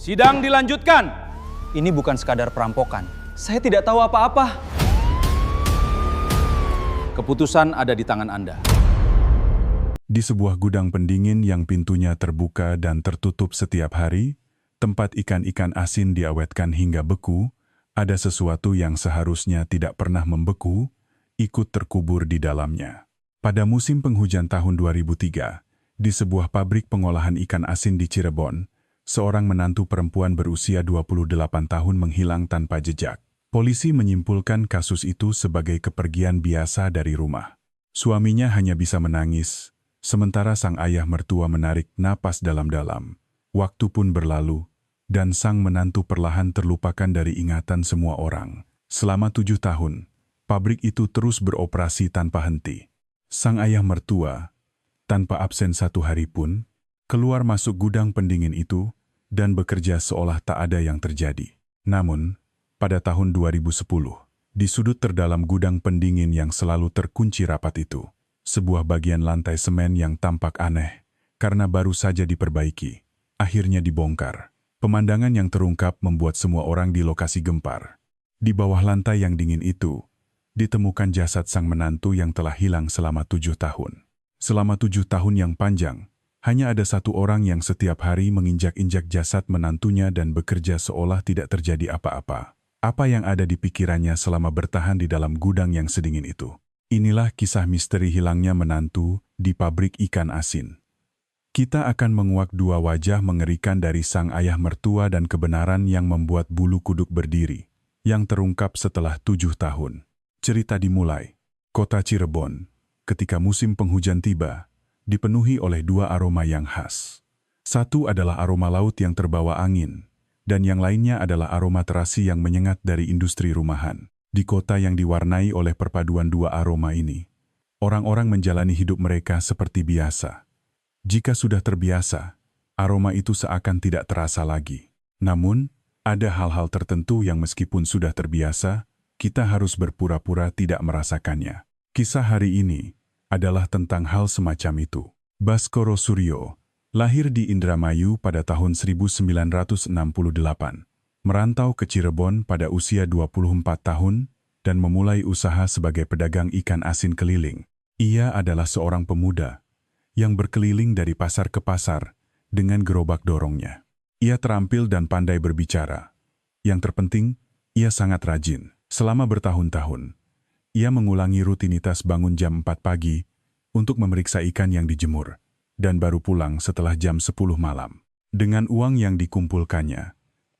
Sidang dilanjutkan. Ini bukan sekadar perampokan. Saya tidak tahu apa-apa. Keputusan ada di tangan Anda. Di sebuah gudang pendingin yang pintunya terbuka dan tertutup setiap hari, tempat ikan-ikan asin diawetkan hingga beku, ada sesuatu yang seharusnya tidak pernah membeku, ikut terkubur di dalamnya. Pada musim penghujan tahun 2003, di sebuah pabrik pengolahan ikan asin di Cirebon, seorang menantu perempuan berusia 28 tahun menghilang tanpa jejak. Polisi menyimpulkan kasus itu sebagai kepergian biasa dari rumah. Suaminya hanya bisa menangis, sementara sang ayah mertua menarik napas dalam-dalam. Waktu pun berlalu, dan sang menantu perlahan terlupakan dari ingatan semua orang. Selama 7 tahun, pabrik itu terus beroperasi tanpa henti. Sang ayah mertua, tanpa absen satu hari pun, keluar masuk gudang pendingin itu dan bekerja seolah tak ada yang terjadi. Namun, pada tahun 2010, di sudut terdalam gudang pendingin yang selalu terkunci rapat itu, sebuah bagian lantai semen yang tampak aneh karena baru saja diperbaiki, akhirnya dibongkar. Pemandangan yang terungkap membuat semua orang di lokasi gempar. Di bawah lantai yang dingin itu, ditemukan jasad sang menantu yang telah hilang selama 7 tahun. Selama 7 tahun yang panjang, hanya ada satu orang yang setiap hari menginjak-injak jasad menantunya dan bekerja seolah tidak terjadi apa-apa. Apa yang ada di pikirannya selama bertahan di dalam gudang yang sedingin itu? Inilah kisah misteri hilangnya menantu di pabrik ikan asin. Kita akan menguak dua wajah mengerikan dari sang ayah mertua dan kebenaran yang membuat bulu kuduk berdiri, yang terungkap setelah 7 tahun. Cerita dimulai. Kota Cirebon, ketika musim penghujan tiba, dipenuhi oleh dua aroma yang khas. Satu adalah aroma laut yang terbawa angin, dan yang lainnya adalah aroma terasi yang menyengat dari industri rumahan. Di kota yang diwarnai oleh perpaduan dua aroma ini, orang-orang menjalani hidup mereka seperti biasa. Jika sudah terbiasa, aroma itu seakan tidak terasa lagi. Namun, ada hal-hal tertentu yang meskipun sudah terbiasa, kita harus berpura-pura tidak merasakannya. Kisah hari ini adalah tentang hal semacam itu. Baskoro Suryo lahir di Indramayu pada tahun 1968, merantau ke Cirebon pada usia 24 tahun, dan memulai usaha sebagai pedagang ikan asin keliling. Ia adalah seorang pemuda yang berkeliling dari pasar ke pasar dengan gerobak dorongnya. Ia terampil dan pandai berbicara. Yang terpenting, ia sangat rajin. Selama bertahun-tahun, ia mengulangi rutinitas bangun jam 4 pagi untuk memeriksa ikan yang dijemur, dan baru pulang setelah jam 10 malam. Dengan uang yang dikumpulkannya,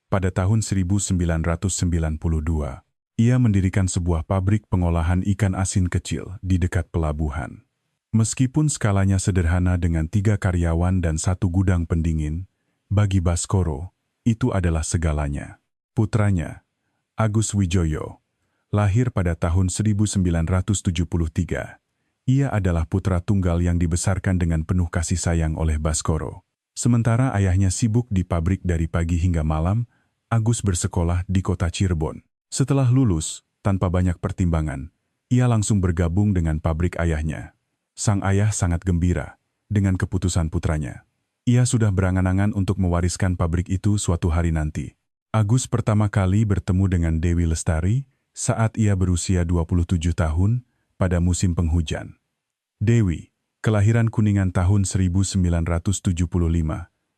pada tahun 1992, ia mendirikan sebuah pabrik pengolahan ikan asin kecil di dekat pelabuhan. Meskipun skalanya sederhana dengan 3 karyawan dan 1 gudang pendingin, bagi Baskoro, itu adalah segalanya. Putranya, Agus Wijoyo, lahir pada tahun 1973. Ia adalah putra tunggal yang dibesarkan dengan penuh kasih sayang oleh Baskoro. Sementara ayahnya sibuk di pabrik dari pagi hingga malam, Agus bersekolah di kota Cirebon. Setelah lulus, tanpa banyak pertimbangan, ia langsung bergabung dengan pabrik ayahnya. Sang ayah sangat gembira dengan keputusan putranya. Ia sudah berangan-angan untuk mewariskan pabrik itu suatu hari nanti. Agus pertama kali bertemu dengan Dewi Lestari saat ia berusia 27 tahun pada musim penghujan. Dewi, kelahiran Kuningan tahun 1975,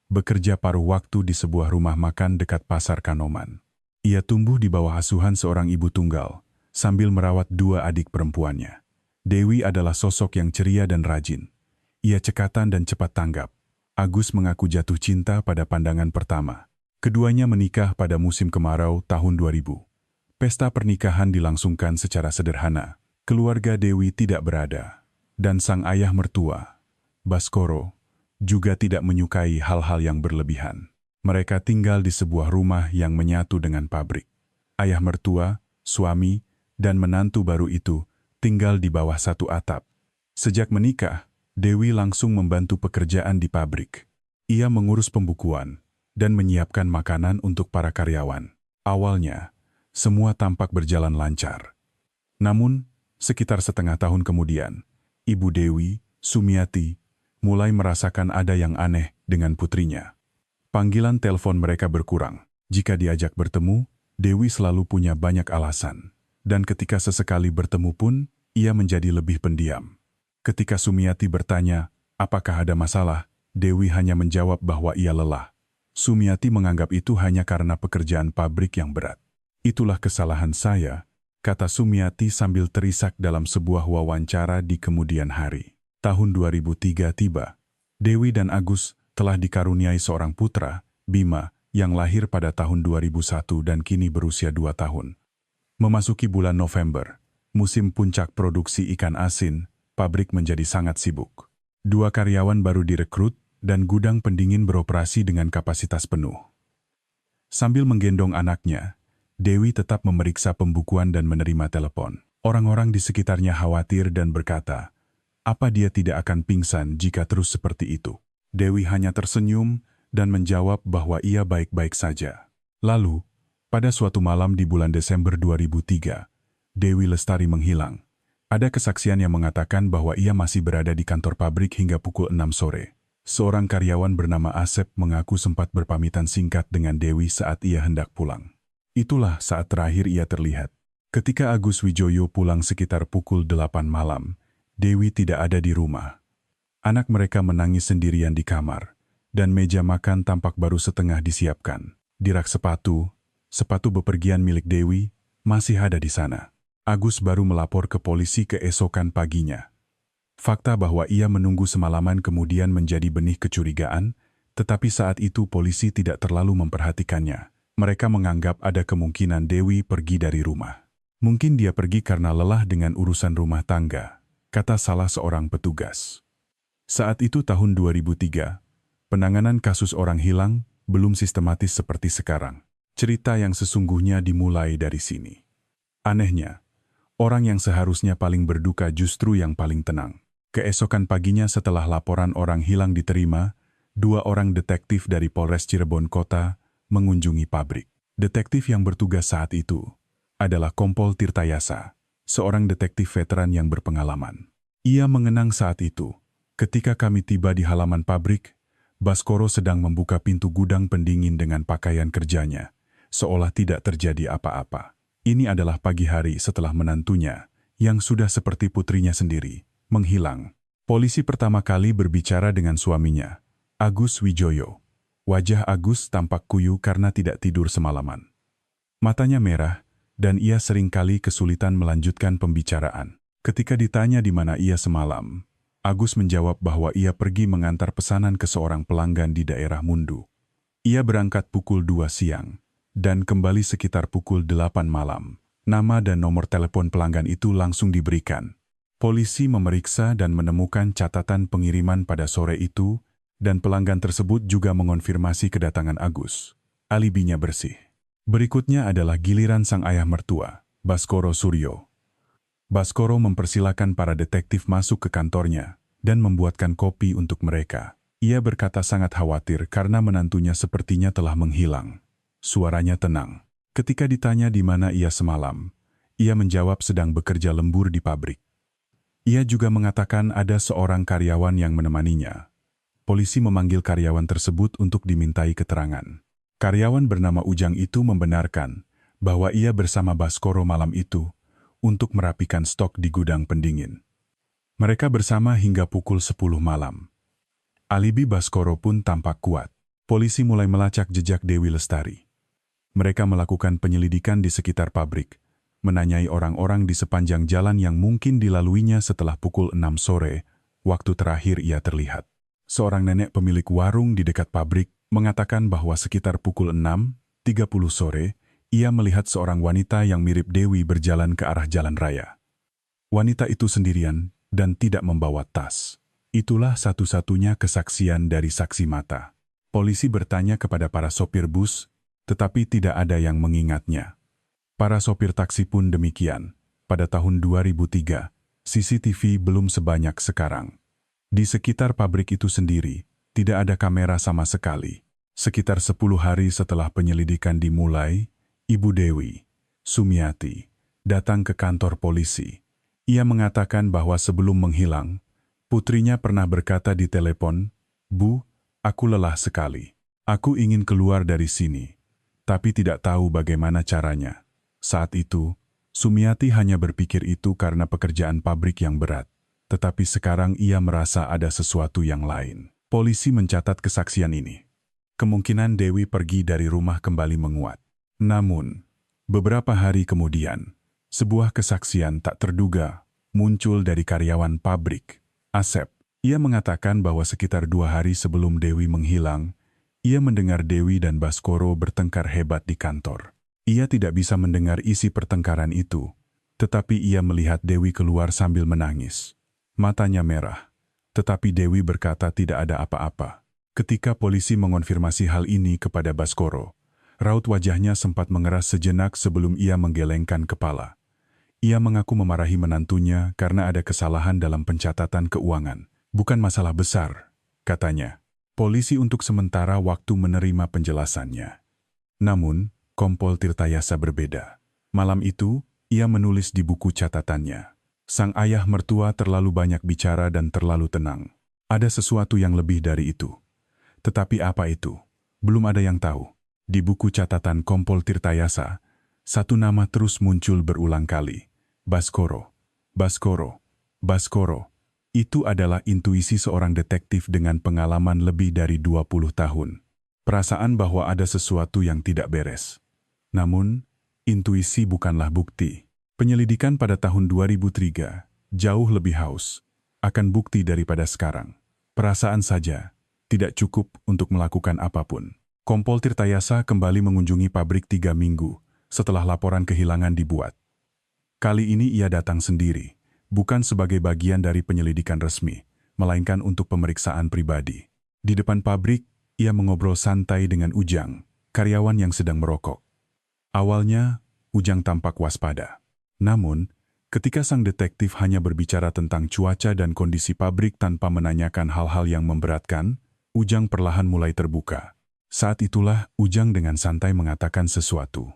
bekerja paruh waktu di sebuah rumah makan dekat Pasar Kanoman. Ia tumbuh di bawah asuhan seorang ibu tunggal, sambil merawat 2 adik perempuannya. Dewi adalah sosok yang ceria dan rajin. Ia cekatan dan cepat tanggap. Agus mengaku jatuh cinta pada pandangan pertama. Keduanya menikah pada musim kemarau tahun 2000. Pesta pernikahan dilangsungkan secara sederhana. Keluarga Dewi tidak berada, dan sang ayah mertua, Baskoro, juga tidak menyukai hal-hal yang berlebihan. Mereka tinggal di sebuah rumah yang menyatu dengan pabrik. Ayah mertua, suami, dan menantu baru itu tinggal di bawah satu atap. Sejak menikah, Dewi langsung membantu pekerjaan di pabrik. Ia mengurus pembukuan dan menyiapkan makanan untuk para karyawan. Awalnya, semua tampak berjalan lancar. Namun, sekitar setengah tahun kemudian, Ibu Dewi, Sumiati, mulai merasakan ada yang aneh dengan putrinya. Panggilan telepon mereka berkurang. Jika diajak bertemu, Dewi selalu punya banyak alasan. Dan ketika sesekali bertemu pun, ia menjadi lebih pendiam. Ketika Sumiati bertanya, apakah ada masalah, Dewi hanya menjawab bahwa ia lelah. Sumiati menganggap itu hanya karena pekerjaan pabrik yang berat. Itulah kesalahan saya, kata Sumiati sambil terisak dalam sebuah wawancara di kemudian hari. Tahun 2003 tiba. Dewi dan Agus telah dikaruniai seorang putra, Bima, yang lahir pada tahun 2001 dan kini berusia 2 tahun. Memasuki bulan November, musim puncak produksi ikan asin, pabrik menjadi sangat sibuk. 2 karyawan baru direkrut dan gudang pendingin beroperasi dengan kapasitas penuh. Sambil menggendong anaknya, Dewi tetap memeriksa pembukuan dan menerima telepon. Orang-orang di sekitarnya khawatir dan berkata, apa dia tidak akan pingsan jika terus seperti itu? Dewi hanya tersenyum dan menjawab bahwa ia baik-baik saja. Lalu, pada suatu malam di bulan Desember 2003, Dewi Lestari menghilang. Ada kesaksian yang mengatakan bahwa ia masih berada di kantor pabrik hingga pukul 6 sore. Seorang karyawan bernama Asep mengaku sempat berpamitan singkat dengan Dewi saat ia hendak pulang. Itulah saat terakhir ia terlihat. Ketika Agus Wijoyo pulang sekitar pukul 8 malam, Dewi tidak ada di rumah. Anak mereka menangis sendirian di kamar, dan meja makan tampak baru setengah disiapkan. Di rak sepatu bepergian milik Dewi, masih ada di sana. Agus baru melapor ke polisi keesokan paginya. Fakta bahwa ia menunggu semalaman kemudian menjadi benih kecurigaan, tetapi saat itu polisi tidak terlalu memperhatikannya. Mereka menganggap ada kemungkinan Dewi pergi dari rumah. Mungkin dia pergi karena lelah dengan urusan rumah tangga, kata salah seorang petugas. Saat itu tahun 2003, penanganan kasus orang hilang belum sistematis seperti sekarang. Cerita yang sesungguhnya dimulai dari sini. Anehnya, orang yang seharusnya paling berduka justru yang paling tenang. Keesokan paginya setelah laporan orang hilang diterima, 2 orang detektif dari Polres Cirebon Kota mengunjungi pabrik. Detektif yang bertugas saat itu adalah Kompol Tirtayasa, seorang detektif veteran yang berpengalaman. Ia mengenang saat itu. Ketika kami tiba di halaman pabrik, Baskoro sedang membuka pintu gudang pendingin dengan pakaian kerjanya, seolah tidak terjadi apa-apa. Ini adalah pagi hari setelah menantunya, yang sudah seperti putrinya sendiri, menghilang. Polisi pertama kali berbicara dengan suaminya, Agus Wijoyo. Wajah Agus tampak kuyu karena tidak tidur semalaman. Matanya merah, dan ia seringkali kesulitan melanjutkan pembicaraan. Ketika ditanya di mana ia semalam, Agus menjawab bahwa ia pergi mengantar pesanan ke seorang pelanggan di daerah Mundu. Ia berangkat pukul 2 siang, dan kembali sekitar pukul 8 malam. Nama dan nomor telepon pelanggan itu langsung diberikan. Polisi memeriksa dan menemukan catatan pengiriman pada sore itu, dan pelanggan tersebut juga mengonfirmasi kedatangan Agus. Alibinya bersih. Berikutnya adalah giliran sang ayah mertua, Baskoro Suryo. Baskoro mempersilakan para detektif masuk ke kantornya dan membuatkan kopi untuk mereka. Ia berkata sangat khawatir karena menantunya sepertinya telah menghilang. Suaranya tenang. Ketika ditanya di mana ia semalam, ia menjawab sedang bekerja lembur di pabrik. Ia juga mengatakan ada seorang karyawan yang menemaninya. Polisi memanggil karyawan tersebut untuk dimintai keterangan. Karyawan bernama Ujang itu membenarkan bahwa ia bersama Baskoro malam itu untuk merapikan stok di gudang pendingin. Mereka bersama hingga pukul 10 malam. Alibi Baskoro pun tampak kuat. Polisi mulai melacak jejak Dewi Lestari. Mereka melakukan penyelidikan di sekitar pabrik, menanyai orang-orang di sepanjang jalan yang mungkin dilaluinya setelah pukul 6 sore, waktu terakhir ia terlihat. Seorang nenek pemilik warung di dekat pabrik mengatakan bahwa sekitar pukul 6:30 sore, ia melihat seorang wanita yang mirip Dewi berjalan ke arah jalan raya. Wanita itu sendirian dan tidak membawa tas. Itulah satu-satunya kesaksian dari saksi mata. Polisi bertanya kepada para sopir bus, tetapi tidak ada yang mengingatnya. Para sopir taksi pun demikian. Pada tahun 2003, CCTV belum sebanyak sekarang. Di sekitar pabrik itu sendiri, tidak ada kamera sama sekali. Sekitar 10 hari setelah penyelidikan dimulai, Ibu Dewi, Sumiati, datang ke kantor polisi. Ia mengatakan bahwa sebelum menghilang, putrinya pernah berkata di telepon, "Bu, aku lelah sekali. Aku ingin keluar dari sini, tapi tidak tahu bagaimana caranya. Saat itu, Sumiati hanya berpikir itu karena pekerjaan pabrik yang berat. Tetapi sekarang ia merasa ada sesuatu yang lain. Polisi mencatat kesaksian ini. Kemungkinan Dewi pergi dari rumah kembali menguat. Namun, beberapa hari kemudian, sebuah kesaksian tak terduga muncul dari karyawan pabrik, Asep. Ia mengatakan bahwa sekitar 2 hari sebelum Dewi menghilang, ia mendengar Dewi dan Baskoro bertengkar hebat di kantor. Ia tidak bisa mendengar isi pertengkaran itu, tetapi ia melihat Dewi keluar sambil menangis. Matanya merah, tetapi Dewi berkata tidak ada apa-apa. Ketika polisi mengonfirmasi hal ini kepada Baskoro, raut wajahnya sempat mengeras sejenak sebelum ia menggelengkan kepala. Ia mengaku memarahi menantunya karena ada kesalahan dalam pencatatan keuangan. Bukan masalah besar, katanya. Polisi untuk sementara waktu menerima penjelasannya. Namun, Kompol Tirtayasa berbeda. Malam itu, ia menulis di buku catatannya. Sang ayah mertua terlalu banyak bicara dan terlalu tenang. Ada sesuatu yang lebih dari itu. Tetapi apa itu? Belum ada yang tahu. Di buku catatan Kompol Tirtayasa, satu nama terus muncul berulang kali. Baskoro, Baskoro, Baskoro. Itu adalah intuisi seorang detektif dengan pengalaman lebih dari 20 tahun. Perasaan bahwa ada sesuatu yang tidak beres. Namun, intuisi bukanlah bukti. Penyelidikan pada tahun 2003 jauh lebih haus akan bukti daripada sekarang. Perasaan saja tidak cukup untuk melakukan apapun. Kompol Tirtayasa kembali mengunjungi pabrik 3 minggu setelah laporan kehilangan dibuat. Kali ini ia datang sendiri, bukan sebagai bagian dari penyelidikan resmi, melainkan untuk pemeriksaan pribadi. Di depan pabrik, ia mengobrol santai dengan Ujang, karyawan yang sedang merokok. Awalnya, Ujang tampak waspada. Namun, ketika sang detektif hanya berbicara tentang cuaca dan kondisi pabrik tanpa menanyakan hal-hal yang memberatkan, Ujang perlahan mulai terbuka. Saat itulah Ujang dengan santai mengatakan sesuatu.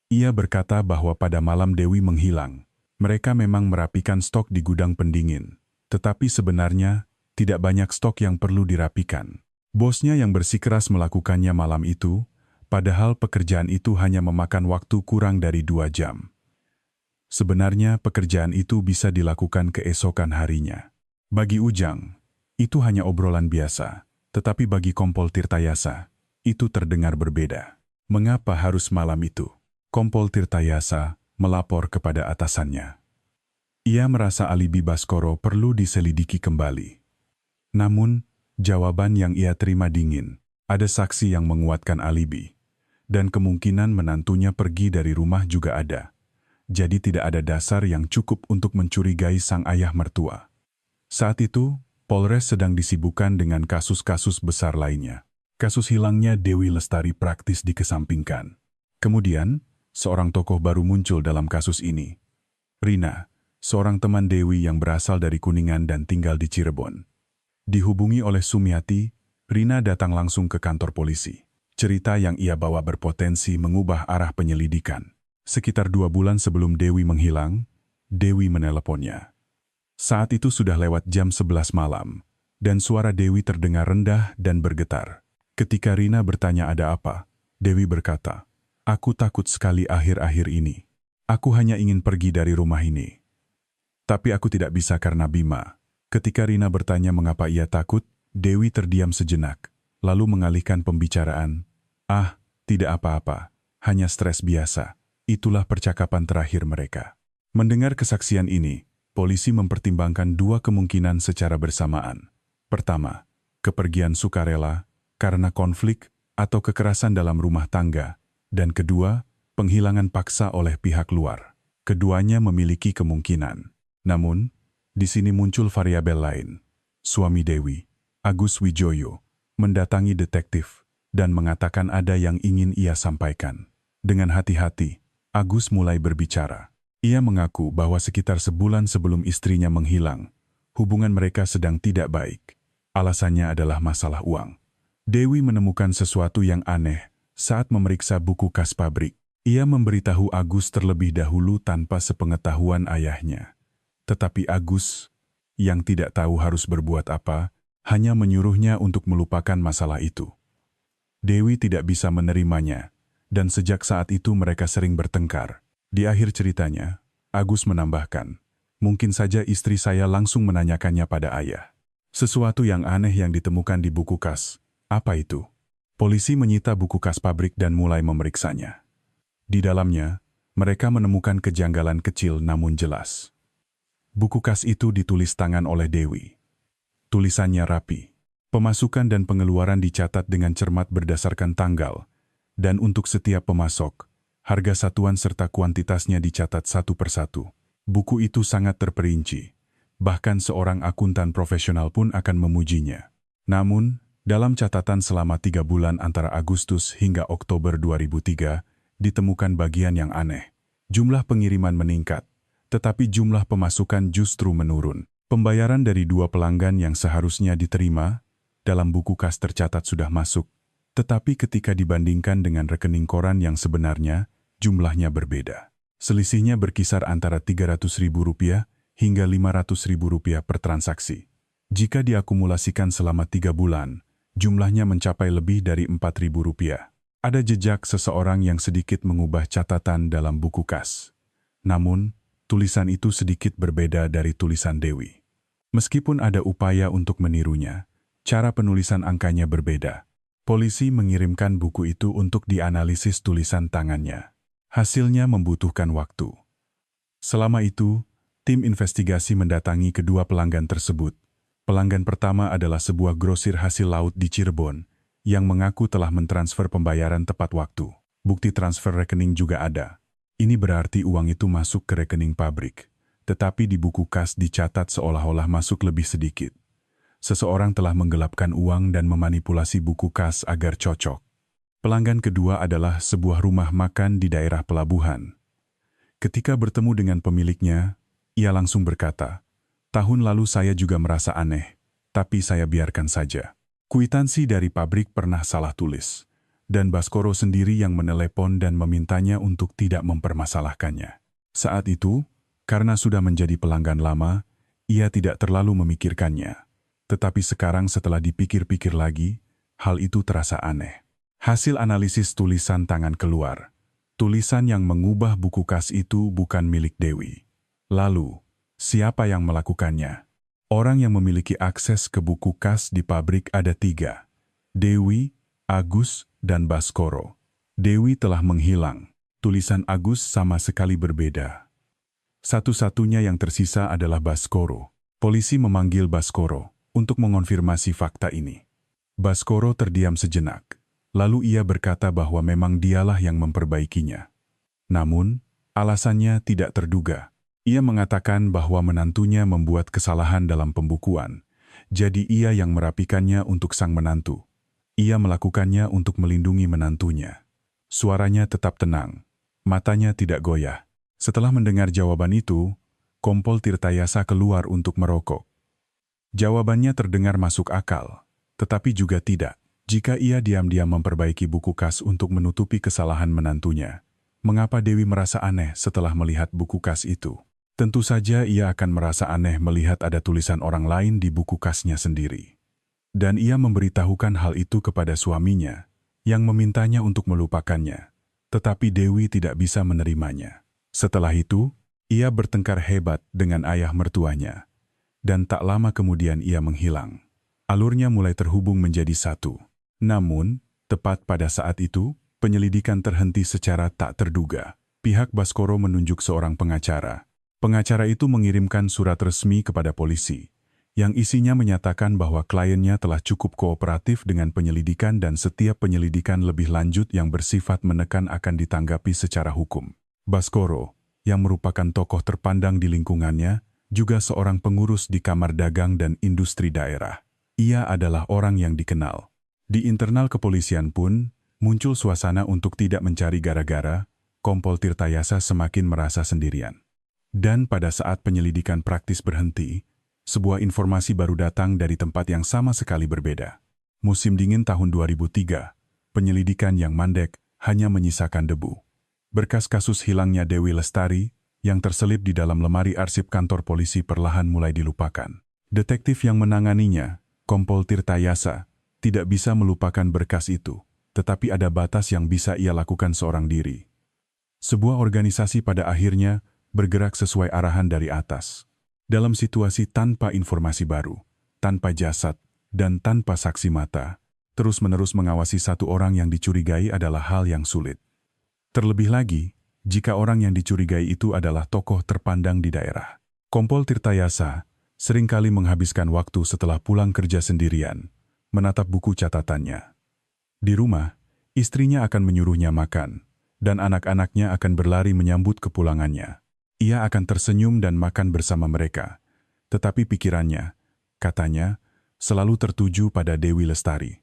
Ia berkata bahwa pada malam Dewi menghilang, mereka memang merapikan stok di gudang pendingin. Tetapi sebenarnya, tidak banyak stok yang perlu dirapikan. Bosnya yang bersikeras melakukannya malam itu, padahal pekerjaan itu hanya memakan waktu kurang dari 2 jam. Sebenarnya pekerjaan itu bisa dilakukan keesokan harinya. Bagi Ujang, itu hanya obrolan biasa. Tetapi bagi Kompol Tirtayasa, itu terdengar berbeda. Mengapa harus malam itu? Kompol Tirtayasa melapor kepada atasannya. Ia merasa alibi Baskoro perlu diselidiki kembali. Namun, jawaban yang ia terima dingin. Ada saksi yang menguatkan alibi. Dan kemungkinan menantunya pergi dari rumah juga ada. Jadi tidak ada dasar yang cukup untuk mencurigai sang ayah mertua. Saat itu, Polres sedang disibukkan dengan kasus-kasus besar lainnya. Kasus hilangnya Dewi Lestari praktis dikesampingkan. Kemudian, seorang tokoh baru muncul dalam kasus ini. Rina, seorang teman Dewi yang berasal dari Kuningan dan tinggal di Cirebon. Dihubungi oleh Sumiati, Rina datang langsung ke kantor polisi. Cerita yang ia bawa berpotensi mengubah arah penyelidikan. Sekitar 2 bulan sebelum Dewi menghilang, Dewi meneleponnya. Saat itu sudah lewat jam 11 malam, dan suara Dewi terdengar rendah dan bergetar. Ketika Rina bertanya ada apa, Dewi berkata, "Aku takut sekali akhir-akhir ini. Aku hanya ingin pergi dari rumah ini. Tapi aku tidak bisa karena Bima." Ketika Rina bertanya mengapa ia takut, Dewi terdiam sejenak, lalu mengalihkan pembicaraan. "Ah, tidak apa-apa, hanya stres biasa." Itulah percakapan terakhir mereka. Mendengar kesaksian ini, polisi mempertimbangkan 2 kemungkinan secara bersamaan. Pertama, kepergian sukarela karena konflik atau kekerasan dalam rumah tangga. Dan kedua, penghilangan paksa oleh pihak luar. Keduanya memiliki kemungkinan. Namun, di sini muncul variabel lain. Suami Dewi, Agus Wijoyo, mendatangi detektif dan mengatakan ada yang ingin ia sampaikan. Dengan hati-hati, Agus mulai berbicara. Ia mengaku bahwa sekitar sebulan sebelum istrinya menghilang, hubungan mereka sedang tidak baik. Alasannya adalah masalah uang. Dewi menemukan sesuatu yang aneh saat memeriksa buku kas pabrik. Ia memberitahu Agus terlebih dahulu tanpa sepengetahuan ayahnya. Tetapi Agus, yang tidak tahu harus berbuat apa, hanya menyuruhnya untuk melupakan masalah itu. Dewi tidak bisa menerimanya, dan sejak saat itu mereka sering bertengkar. Di akhir ceritanya, Agus menambahkan, mungkin saja istri saya langsung menanyakannya pada ayah. Sesuatu yang aneh yang ditemukan di buku kas. Apa itu? Polisi menyita buku kas pabrik dan mulai memeriksanya. Di dalamnya, mereka menemukan kejanggalan kecil namun jelas. Buku kas itu ditulis tangan oleh Dewi. Tulisannya rapi. Pemasukan dan pengeluaran dicatat dengan cermat berdasarkan tanggal, dan untuk setiap pemasok, harga satuan serta kuantitasnya dicatat satu persatu. Buku itu sangat terperinci, bahkan seorang akuntan profesional pun akan memujinya. Namun, dalam catatan selama 3 bulan antara Agustus hingga Oktober 2003, ditemukan bagian yang aneh. Jumlah pengiriman meningkat, tetapi jumlah pemasukan justru menurun. Pembayaran dari 2 pelanggan yang seharusnya diterima dalam buku kas tercatat sudah masuk, tetapi ketika dibandingkan dengan rekening koran yang sebenarnya, jumlahnya berbeda. Selisihnya berkisar antara Rp300.000 hingga Rp500.000 per transaksi. Jika diakumulasikan selama 3 bulan, jumlahnya mencapai lebih dari Rp4.000. Ada jejak seseorang yang sedikit mengubah catatan dalam buku kas. Namun, tulisan itu sedikit berbeda dari tulisan Dewi. Meskipun ada upaya untuk menirunya, cara penulisan angkanya berbeda. Polisi mengirimkan buku itu untuk dianalisis tulisan tangannya. Hasilnya membutuhkan waktu. Selama itu, tim investigasi mendatangi kedua pelanggan tersebut. Pelanggan pertama adalah sebuah grosir hasil laut di Cirebon, yang mengaku telah mentransfer pembayaran tepat waktu. Bukti transfer rekening juga ada. Ini berarti uang itu masuk ke rekening pabrik, tetapi di buku kas dicatat seolah-olah masuk lebih sedikit. Seseorang telah menggelapkan uang dan memanipulasi buku kas agar cocok. Pelanggan kedua adalah sebuah rumah makan di daerah pelabuhan. Ketika bertemu dengan pemiliknya, ia langsung berkata, "Tahun lalu saya juga merasa aneh, tapi saya biarkan saja. Kwitansi dari pabrik pernah salah tulis, dan Baskoro sendiri yang menelepon dan memintanya untuk tidak mempermasalahkannya. Saat itu, karena sudah menjadi pelanggan lama, ia tidak terlalu memikirkannya. Tetapi sekarang setelah dipikir-pikir lagi, hal itu terasa aneh. Hasil analisis tulisan tangan keluar. Tulisan yang mengubah buku kas itu bukan milik Dewi. Lalu, siapa yang melakukannya? Orang yang memiliki akses ke buku kas di pabrik ada 3. Dewi, Agus, dan Baskoro. Dewi telah menghilang. Tulisan Agus sama sekali berbeda. Satu-satunya yang tersisa adalah Baskoro. Polisi memanggil Baskoro untuk mengonfirmasi fakta ini. Baskoro terdiam sejenak, lalu ia berkata bahwa memang dialah yang memperbaikinya. Namun, alasannya tidak terduga. Ia mengatakan bahwa menantunya membuat kesalahan dalam pembukuan, jadi ia yang merapikannya untuk sang menantu. Ia melakukannya untuk melindungi menantunya. Suaranya tetap tenang, matanya tidak goyah. Setelah mendengar jawaban itu, Kompol Tirtayasa keluar untuk merokok. Jawabannya terdengar masuk akal, tetapi juga tidak. Jika ia diam-diam memperbaiki buku kas untuk menutupi kesalahan menantunya, mengapa Dewi merasa aneh setelah melihat buku kas itu? Tentu saja ia akan merasa aneh melihat ada tulisan orang lain di buku kasnya sendiri. Dan ia memberitahukan hal itu kepada suaminya, yang memintanya untuk melupakannya. Tetapi Dewi tidak bisa menerimanya. Setelah itu, ia bertengkar hebat dengan ayah mertuanya. Dan tak lama kemudian ia menghilang. Alurnya mulai terhubung menjadi satu. Namun, tepat pada saat itu, penyelidikan terhenti secara tak terduga. Pihak Baskoro menunjuk seorang pengacara. Pengacara itu mengirimkan surat resmi kepada polisi, yang isinya menyatakan bahwa kliennya telah cukup kooperatif dengan penyelidikan dan setiap penyelidikan lebih lanjut yang bersifat menekan akan ditanggapi secara hukum. Baskoro, yang merupakan tokoh terpandang di lingkungannya, juga seorang pengurus di Kamar Dagang dan Industri Daerah. Ia adalah orang yang dikenal. Di internal kepolisian pun, muncul suasana untuk tidak mencari gara-gara, Kompol Tirtayasa semakin merasa sendirian. Dan pada saat penyelidikan praktis berhenti, sebuah informasi baru datang dari tempat yang sama sekali berbeda. Musim dingin tahun 2003, penyelidikan yang mandek hanya menyisakan debu. Berkas kasus hilangnya Dewi Lestari, yang terselip di dalam lemari arsip kantor polisi perlahan mulai dilupakan. Detektif yang menanganinya, Kompol Tirtayasa, tidak bisa melupakan berkas itu. tetapi ada batas yang bisa ia lakukan seorang diri. Sebuah organisasi pada akhirnya bergerak sesuai arahan dari atas. Dalam situasi tanpa informasi baru, tanpa jasad, dan tanpa saksi mata, terus-menerus mengawasi satu orang yang dicurigai adalah hal yang sulit. Terlebih lagi, jika orang yang dicurigai itu adalah tokoh terpandang di daerah. Kompol Tirtayasa seringkali menghabiskan waktu setelah pulang kerja sendirian, menatap buku catatannya. Di rumah, istrinya akan menyuruhnya makan, dan anak-anaknya akan berlari menyambut kepulangannya. Ia akan tersenyum dan makan bersama mereka, tetapi pikirannya, katanya, selalu tertuju pada Dewi Lestari.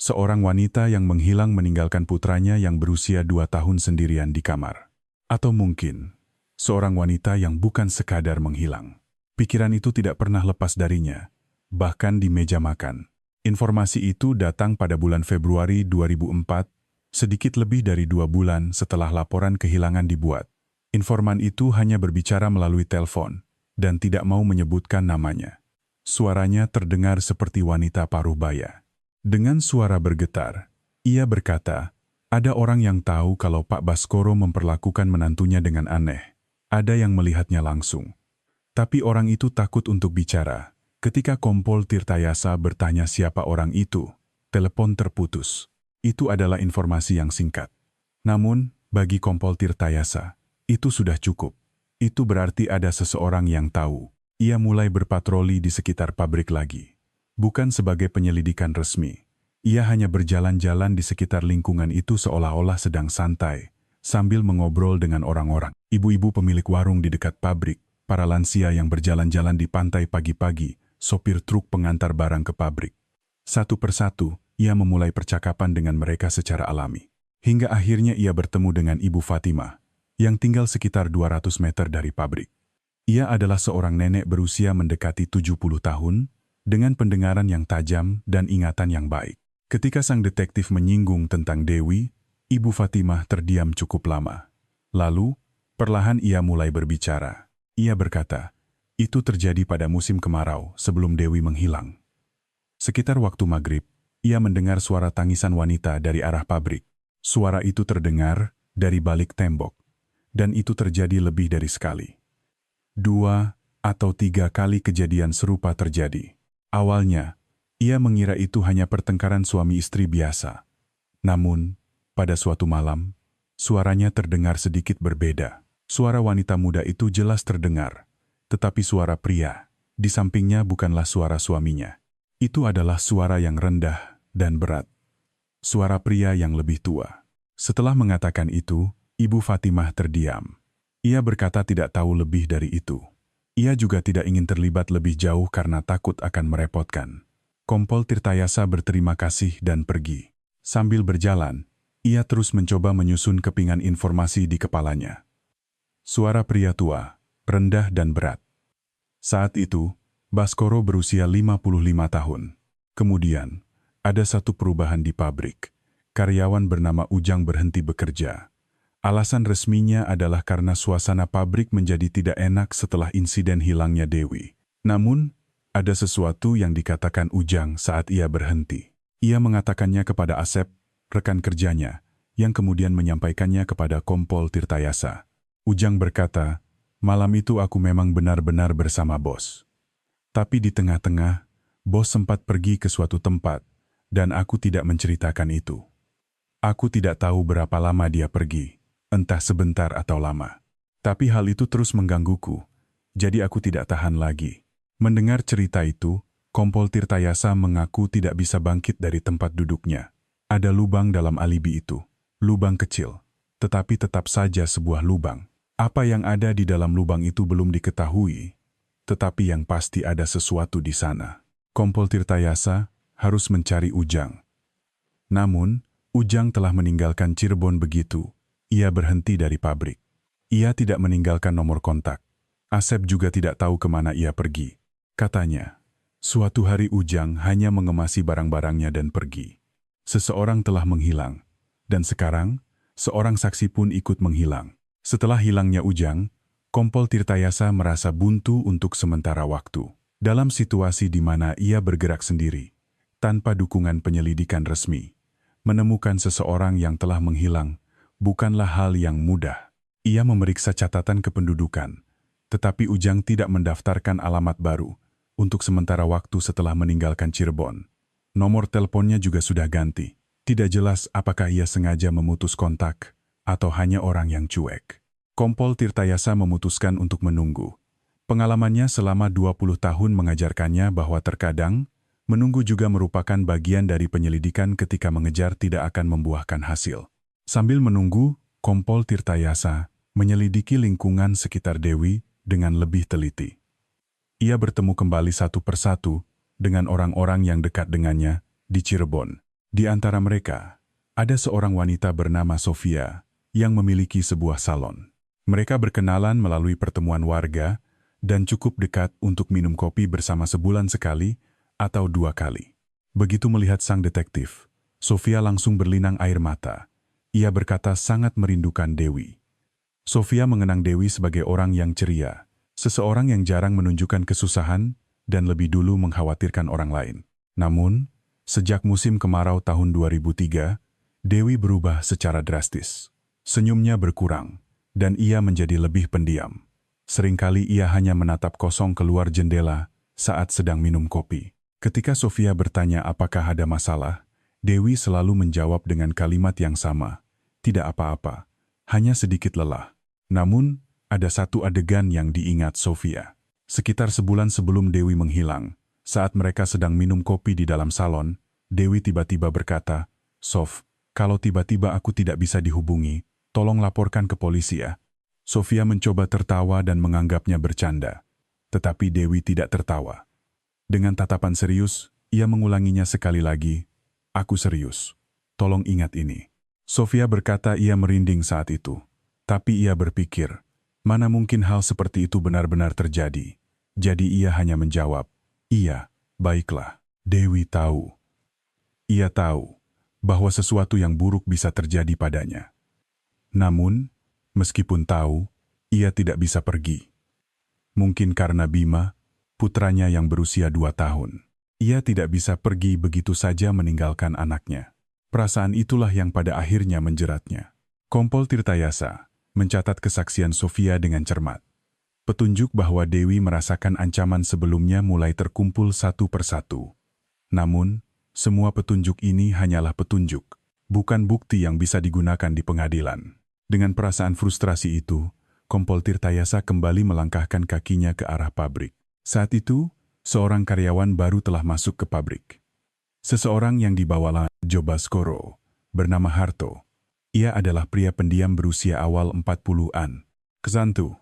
Seorang wanita yang menghilang meninggalkan putranya yang berusia 2 tahun sendirian di kamar. Atau mungkin, seorang wanita yang bukan sekadar menghilang. Pikiran itu tidak pernah lepas darinya, bahkan di meja makan. Informasi itu datang pada bulan Februari 2004, sedikit lebih dari 2 bulan setelah laporan kehilangan dibuat. Informan itu hanya berbicara melalui telepon dan tidak mau menyebutkan namanya. Suaranya terdengar seperti wanita paruh baya. Dengan suara bergetar, ia berkata, ada orang yang tahu kalau Pak Baskoro memperlakukan menantunya dengan aneh. Ada yang melihatnya langsung. Tapi orang itu takut untuk bicara. Ketika Kompol Tirtayasa bertanya siapa orang itu, telepon terputus. Itu adalah informasi yang singkat. Namun, bagi Kompol Tirtayasa, itu sudah cukup. Itu berarti ada seseorang yang tahu. Ia mulai berpatroli di sekitar pabrik lagi. Bukan sebagai penyelidikan resmi. Ia hanya berjalan-jalan di sekitar lingkungan itu seolah-olah sedang santai, sambil mengobrol dengan orang-orang. Ibu-ibu pemilik warung di dekat pabrik, para lansia yang berjalan-jalan di pantai pagi-pagi, sopir truk pengantar barang ke pabrik. Satu persatu, ia memulai percakapan dengan mereka secara alami. Hingga akhirnya ia bertemu dengan Ibu Fatimah, yang tinggal sekitar 200 meter dari pabrik. Ia adalah seorang nenek berusia mendekati 70 tahun, dengan pendengaran yang tajam dan ingatan yang baik. Ketika sang detektif menyinggung tentang Dewi, Ibu Fatimah terdiam cukup lama. Lalu, perlahan ia mulai berbicara. Ia berkata, itu terjadi pada musim kemarau sebelum Dewi menghilang. Sekitar waktu maghrib, ia mendengar suara tangisan wanita dari arah pabrik. Suara itu terdengar dari balik tembok. Dan itu terjadi lebih dari sekali. 2 atau 3 kali kejadian serupa terjadi. Awalnya, ia mengira itu hanya pertengkaran suami istri biasa. Namun, pada suatu malam, suaranya terdengar sedikit berbeda. Suara wanita muda itu jelas terdengar, tetapi suara pria di sampingnya bukanlah suara suaminya. Itu adalah suara yang rendah dan berat. Suara pria yang lebih tua. Setelah mengatakan itu, Ibu Fatimah terdiam. Ia berkata tidak tahu lebih dari itu. Ia juga tidak ingin terlibat lebih jauh karena takut akan merepotkan. Kompol Tirtayasa berterima kasih dan pergi. Sambil berjalan, ia terus mencoba menyusun kepingan informasi di kepalanya. Suara pria tua, rendah dan berat. Saat itu, Baskoro berusia 55 tahun. Kemudian, ada satu perubahan di pabrik. Karyawan bernama Ujang berhenti bekerja. Alasan resminya adalah karena suasana pabrik menjadi tidak enak setelah insiden hilangnya Dewi. Namun, ada sesuatu yang dikatakan Ujang saat ia berhenti. Ia mengatakannya kepada Asep, rekan kerjanya, yang kemudian menyampaikannya kepada Kompol Tirtayasa. Ujang berkata, malam itu aku memang benar-benar bersama bos. Tapi di tengah-tengah, bos sempat pergi ke suatu tempat, dan aku tidak menceritakan itu. Aku tidak tahu berapa lama dia pergi. Entah sebentar atau lama. Tapi hal itu terus menggangguku, jadi aku tidak tahan lagi. Mendengar cerita itu, Kompol Tirtayasa mengaku tidak bisa bangkit dari tempat duduknya. Ada lubang dalam alibi itu. Lubang kecil, tetapi tetap saja sebuah lubang. Apa yang ada di dalam lubang itu belum diketahui, tetapi yang pasti ada sesuatu di sana. Kompol Tirtayasa harus mencari Ujang. Namun, Ujang telah meninggalkan Cirebon begitu. Ia berhenti dari pabrik. Ia tidak meninggalkan nomor kontak. Asep juga tidak tahu kemana ia pergi. Katanya, suatu hari Ujang hanya mengemasi barang-barangnya dan pergi. Seseorang telah menghilang. Dan sekarang, seorang saksi pun ikut menghilang. Setelah hilangnya Ujang, Kompol Tirtayasa merasa buntu untuk sementara waktu. Dalam situasi di mana ia bergerak sendiri, tanpa dukungan penyelidikan resmi. Menemukan seseorang yang telah menghilang bukanlah hal yang mudah. Ia memeriksa catatan kependudukan, tetapi Ujang tidak mendaftarkan alamat baru untuk sementara waktu setelah meninggalkan Cirebon. Nomor teleponnya juga sudah ganti. Tidak jelas apakah ia sengaja memutus kontak atau hanya orang yang cuek. Kompol Tirtayasa memutuskan untuk menunggu. Pengalamannya selama 20 tahun mengajarkannya bahwa terkadang menunggu juga merupakan bagian dari penyelidikan ketika mengejar tidak akan membuahkan hasil. Sambil menunggu, Kompol Tirtayasa menyelidiki lingkungan sekitar Dewi dengan lebih teliti. Ia bertemu kembali satu persatu dengan orang-orang yang dekat dengannya di Cirebon. Di antara mereka, ada seorang wanita bernama Sofia yang memiliki sebuah salon. Mereka berkenalan melalui pertemuan warga dan cukup dekat untuk minum kopi bersama sebulan sekali atau 2 kali. Begitu melihat sang detektif, Sofia langsung berlinang air mata. Ia berkata sangat merindukan Dewi. Sofia mengenang Dewi sebagai orang yang ceria, seseorang yang jarang menunjukkan kesusahan dan lebih dulu mengkhawatirkan orang lain. Namun, sejak musim kemarau tahun 2003, Dewi berubah secara drastis. Senyumnya berkurang, dan ia menjadi lebih pendiam. Seringkali ia hanya menatap kosong keluar jendela saat sedang minum kopi. Ketika Sofia bertanya apakah ada masalah, Dewi selalu menjawab dengan kalimat yang sama, "Tidak apa-apa, hanya sedikit lelah." Namun, ada satu adegan yang diingat Sofia. Sekitar sebulan sebelum Dewi menghilang, saat mereka sedang minum kopi di dalam salon, Dewi tiba-tiba berkata, "Sof, kalau tiba-tiba aku tidak bisa dihubungi, tolong laporkan ke polisi ya." Sofia mencoba tertawa dan menganggapnya bercanda. Tetapi Dewi tidak tertawa. Dengan tatapan serius, ia mengulanginya sekali lagi, "Aku serius. Tolong ingat ini." Sofia berkata ia merinding saat itu. Tapi ia berpikir, mana mungkin hal seperti itu benar-benar terjadi. Jadi ia hanya menjawab, "Iya, baiklah." Dewi tahu. Ia tahu bahwa sesuatu yang buruk bisa terjadi padanya. Namun, meskipun tahu, ia tidak bisa pergi. Mungkin karena Bima, putranya yang berusia 2 tahun. Ia tidak bisa pergi begitu saja meninggalkan anaknya. Perasaan itulah yang pada akhirnya menjeratnya. Kompol Tirtayasa mencatat kesaksian Sofia dengan cermat. Petunjuk bahwa Dewi merasakan ancaman sebelumnya mulai terkumpul satu persatu. Namun, semua petunjuk ini hanyalah petunjuk, bukan bukti yang bisa digunakan di pengadilan. Dengan perasaan frustrasi itu, Kompol Tirtayasa kembali melangkahkan kakinya ke arah pabrik. Saat itu, seorang karyawan baru telah masuk ke pabrik. Seseorang yang dibawa Jo Baskoro, bernama Harto. Ia adalah pria pendiam berusia awal 40-an. Kesantu.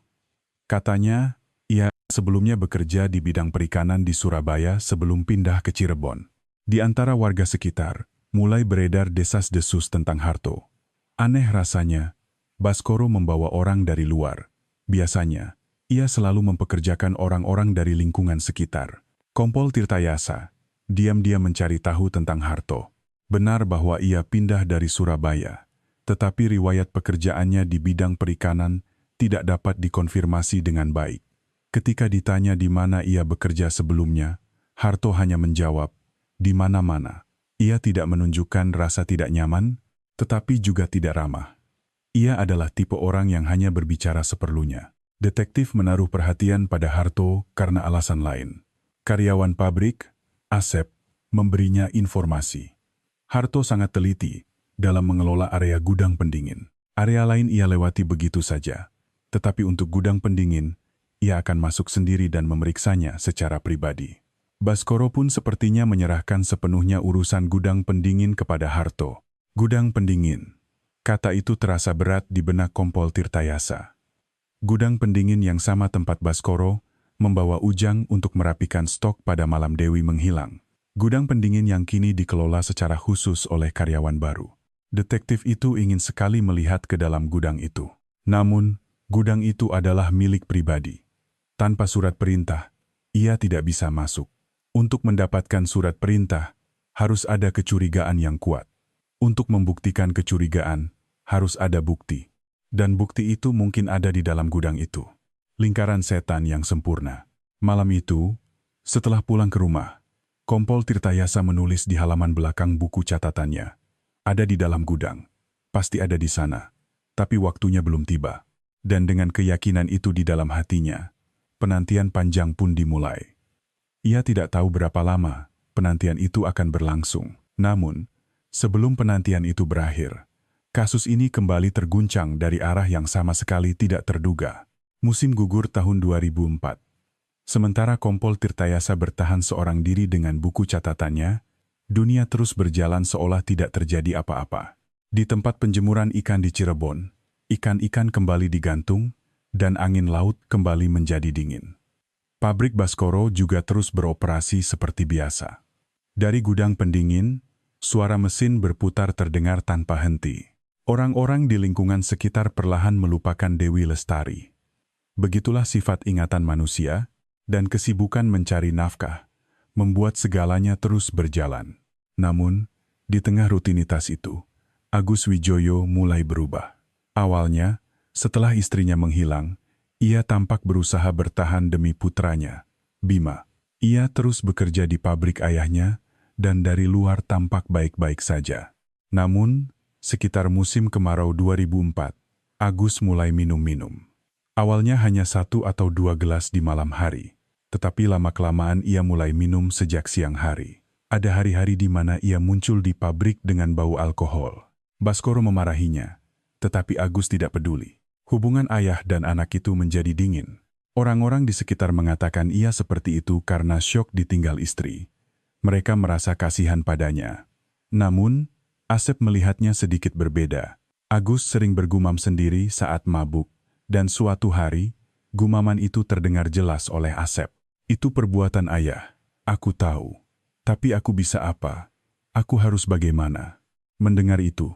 Katanya, ia sebelumnya bekerja di bidang perikanan di Surabaya sebelum pindah ke Cirebon. Di antara warga sekitar, mulai beredar desas-desus tentang Harto. Aneh rasanya, Baskoro membawa orang dari luar. Biasanya, ia selalu mempekerjakan orang-orang dari lingkungan sekitar. Kompol Tirtayasa diam-diam mencari tahu tentang Harto. Benar bahwa ia pindah dari Surabaya, tetapi riwayat pekerjaannya di bidang perikanan tidak dapat dikonfirmasi dengan baik. Ketika ditanya di mana ia bekerja sebelumnya, Harto hanya menjawab, "Di mana-mana." Ia tidak menunjukkan rasa tidak nyaman, tetapi juga tidak ramah. Ia adalah tipe orang yang hanya berbicara seperlunya. Detektif menaruh perhatian pada Harto karena alasan lain. Karyawan pabrik, Asep, memberinya informasi. Harto sangat teliti dalam mengelola area gudang pendingin. Area lain ia lewati begitu saja. Tetapi untuk gudang pendingin, ia akan masuk sendiri dan memeriksanya secara pribadi. Baskoro pun sepertinya menyerahkan sepenuhnya urusan gudang pendingin kepada Harto. Gudang pendingin. Kata itu terasa berat di benak Kompol Tirtayasa. Gudang pendingin yang sama tempat Baskoro membawa Ujang untuk merapikan stok pada malam Dewi menghilang. Gudang pendingin yang kini dikelola secara khusus oleh karyawan baru. Detektif itu ingin sekali melihat ke dalam gudang itu. Namun, gudang itu adalah milik pribadi. Tanpa surat perintah, ia tidak bisa masuk. Untuk mendapatkan surat perintah, harus ada kecurigaan yang kuat. Untuk membuktikan kecurigaan, harus ada bukti. Dan bukti itu mungkin ada di dalam gudang itu. Lingkaran setan yang sempurna. Malam itu, setelah pulang ke rumah, Kompol Tirtayasa menulis di halaman belakang buku catatannya, Ada di dalam gudang. Pasti ada di sana. Tapi waktunya belum tiba. Dan dengan keyakinan itu di dalam hatinya, penantian panjang pun dimulai. Ia tidak tahu berapa lama penantian itu akan berlangsung. Namun, sebelum penantian itu berakhir, kasus ini kembali terguncang dari arah yang sama sekali tidak terduga. Musim gugur tahun 2004. Sementara Kompol Tirtayasa bertahan seorang diri dengan buku catatannya, dunia terus berjalan seolah tidak terjadi apa-apa. Di tempat penjemuran ikan di Cirebon, ikan-ikan kembali digantung, dan angin laut kembali menjadi dingin. Pabrik Baskoro juga terus beroperasi seperti biasa. Dari gudang pendingin, suara mesin berputar terdengar tanpa henti. Orang-orang di lingkungan sekitar perlahan melupakan Dewi Lestari. Begitulah sifat ingatan manusia, dan kesibukan mencari nafkah, membuat segalanya terus berjalan. Namun, di tengah rutinitas itu, Agus Wijoyo mulai berubah. Awalnya, setelah istrinya menghilang, ia tampak berusaha bertahan demi putranya, Bima. Ia terus bekerja di pabrik ayahnya, dan dari luar tampak baik-baik saja. Namun, sekitar musim kemarau 2004, Agus mulai minum-minum. Awalnya hanya 1 atau 2 gelas di malam hari, tetapi lama-kelamaan ia mulai minum sejak siang hari. Ada hari-hari di mana ia muncul di pabrik dengan bau alkohol. Baskoro memarahinya, tetapi Agus tidak peduli. Hubungan ayah dan anak itu menjadi dingin. Orang-orang di sekitar mengatakan ia seperti itu karena syok ditinggal istri. Mereka merasa kasihan padanya. Namun, Asep melihatnya sedikit berbeda. Agus sering bergumam sendiri saat mabuk, dan suatu hari, gumaman itu terdengar jelas oleh Asep. Itu perbuatan ayah. Aku tahu. Tapi aku bisa apa? Aku harus bagaimana? Mendengar itu,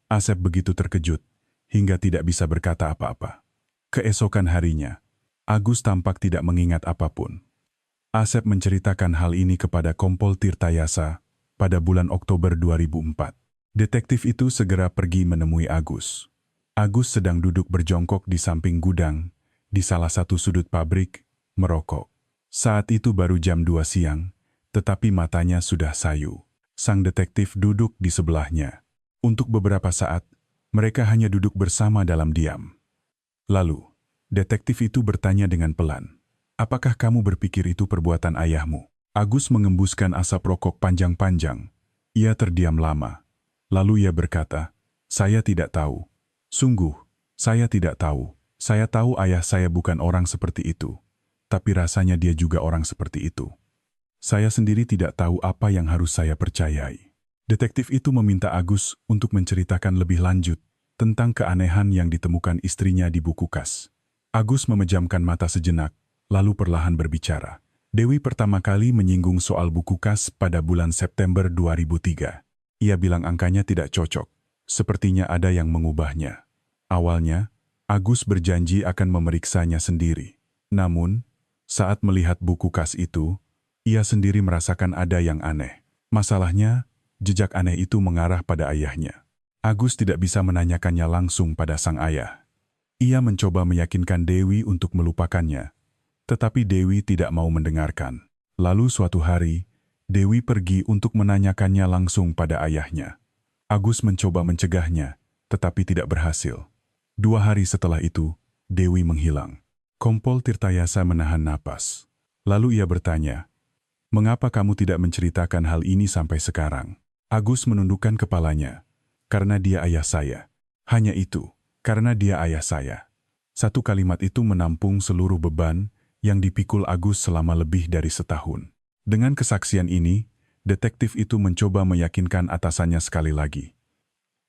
Asep begitu terkejut, hingga tidak bisa berkata apa-apa. Keesokan harinya, Agus tampak tidak mengingat apapun. Asep menceritakan hal ini kepada Kompol Tirtayasa pada bulan Oktober 2004. Detektif itu segera pergi menemui Agus. Agus sedang duduk berjongkok di samping gudang, di salah satu sudut pabrik, merokok. Saat itu baru jam 2 siang, tetapi matanya sudah sayu. Sang detektif duduk di sebelahnya. Untuk beberapa saat, mereka hanya duduk bersama dalam diam. Lalu, detektif itu bertanya dengan pelan, "Apakah kamu berpikir itu perbuatan ayahmu?" Agus mengembuskan asap rokok panjang-panjang. Ia terdiam lama. Lalu ia berkata, "Saya tidak tahu. Sungguh, saya tidak tahu. Saya tahu ayah saya bukan orang seperti itu. Tapi rasanya dia juga orang seperti itu. Saya sendiri tidak tahu apa yang harus saya percayai." Detektif itu meminta Agus untuk menceritakan lebih lanjut tentang keanehan yang ditemukan istrinya di buku kas. Agus memejamkan mata sejenak, lalu perlahan berbicara. Dewi pertama kali menyinggung soal buku kas pada bulan September 2003. Ia bilang angkanya tidak cocok. Sepertinya ada yang mengubahnya. Awalnya, Agus berjanji akan memeriksanya sendiri. Namun, saat melihat buku kas itu, ia sendiri merasakan ada yang aneh. Masalahnya, jejak aneh itu mengarah pada ayahnya. Agus tidak bisa menanyakannya langsung pada sang ayah. Ia mencoba meyakinkan Dewi untuk melupakannya, tetapi Dewi tidak mau mendengarkan. Lalu suatu hari, Dewi pergi untuk menanyakannya langsung pada ayahnya. Agus mencoba mencegahnya, tetapi tidak berhasil. 2 hari setelah itu, Dewi menghilang. Kompol Tirtayasa menahan napas. Lalu ia bertanya, "Mengapa kamu tidak menceritakan hal ini sampai sekarang?" Agus menundukkan kepalanya. "Karena dia ayah saya." Hanya itu, karena dia ayah saya. Satu kalimat itu menampung seluruh beban yang dipikul Agus selama lebih dari setahun. Dengan kesaksian ini, detektif itu mencoba meyakinkan atasannya sekali lagi.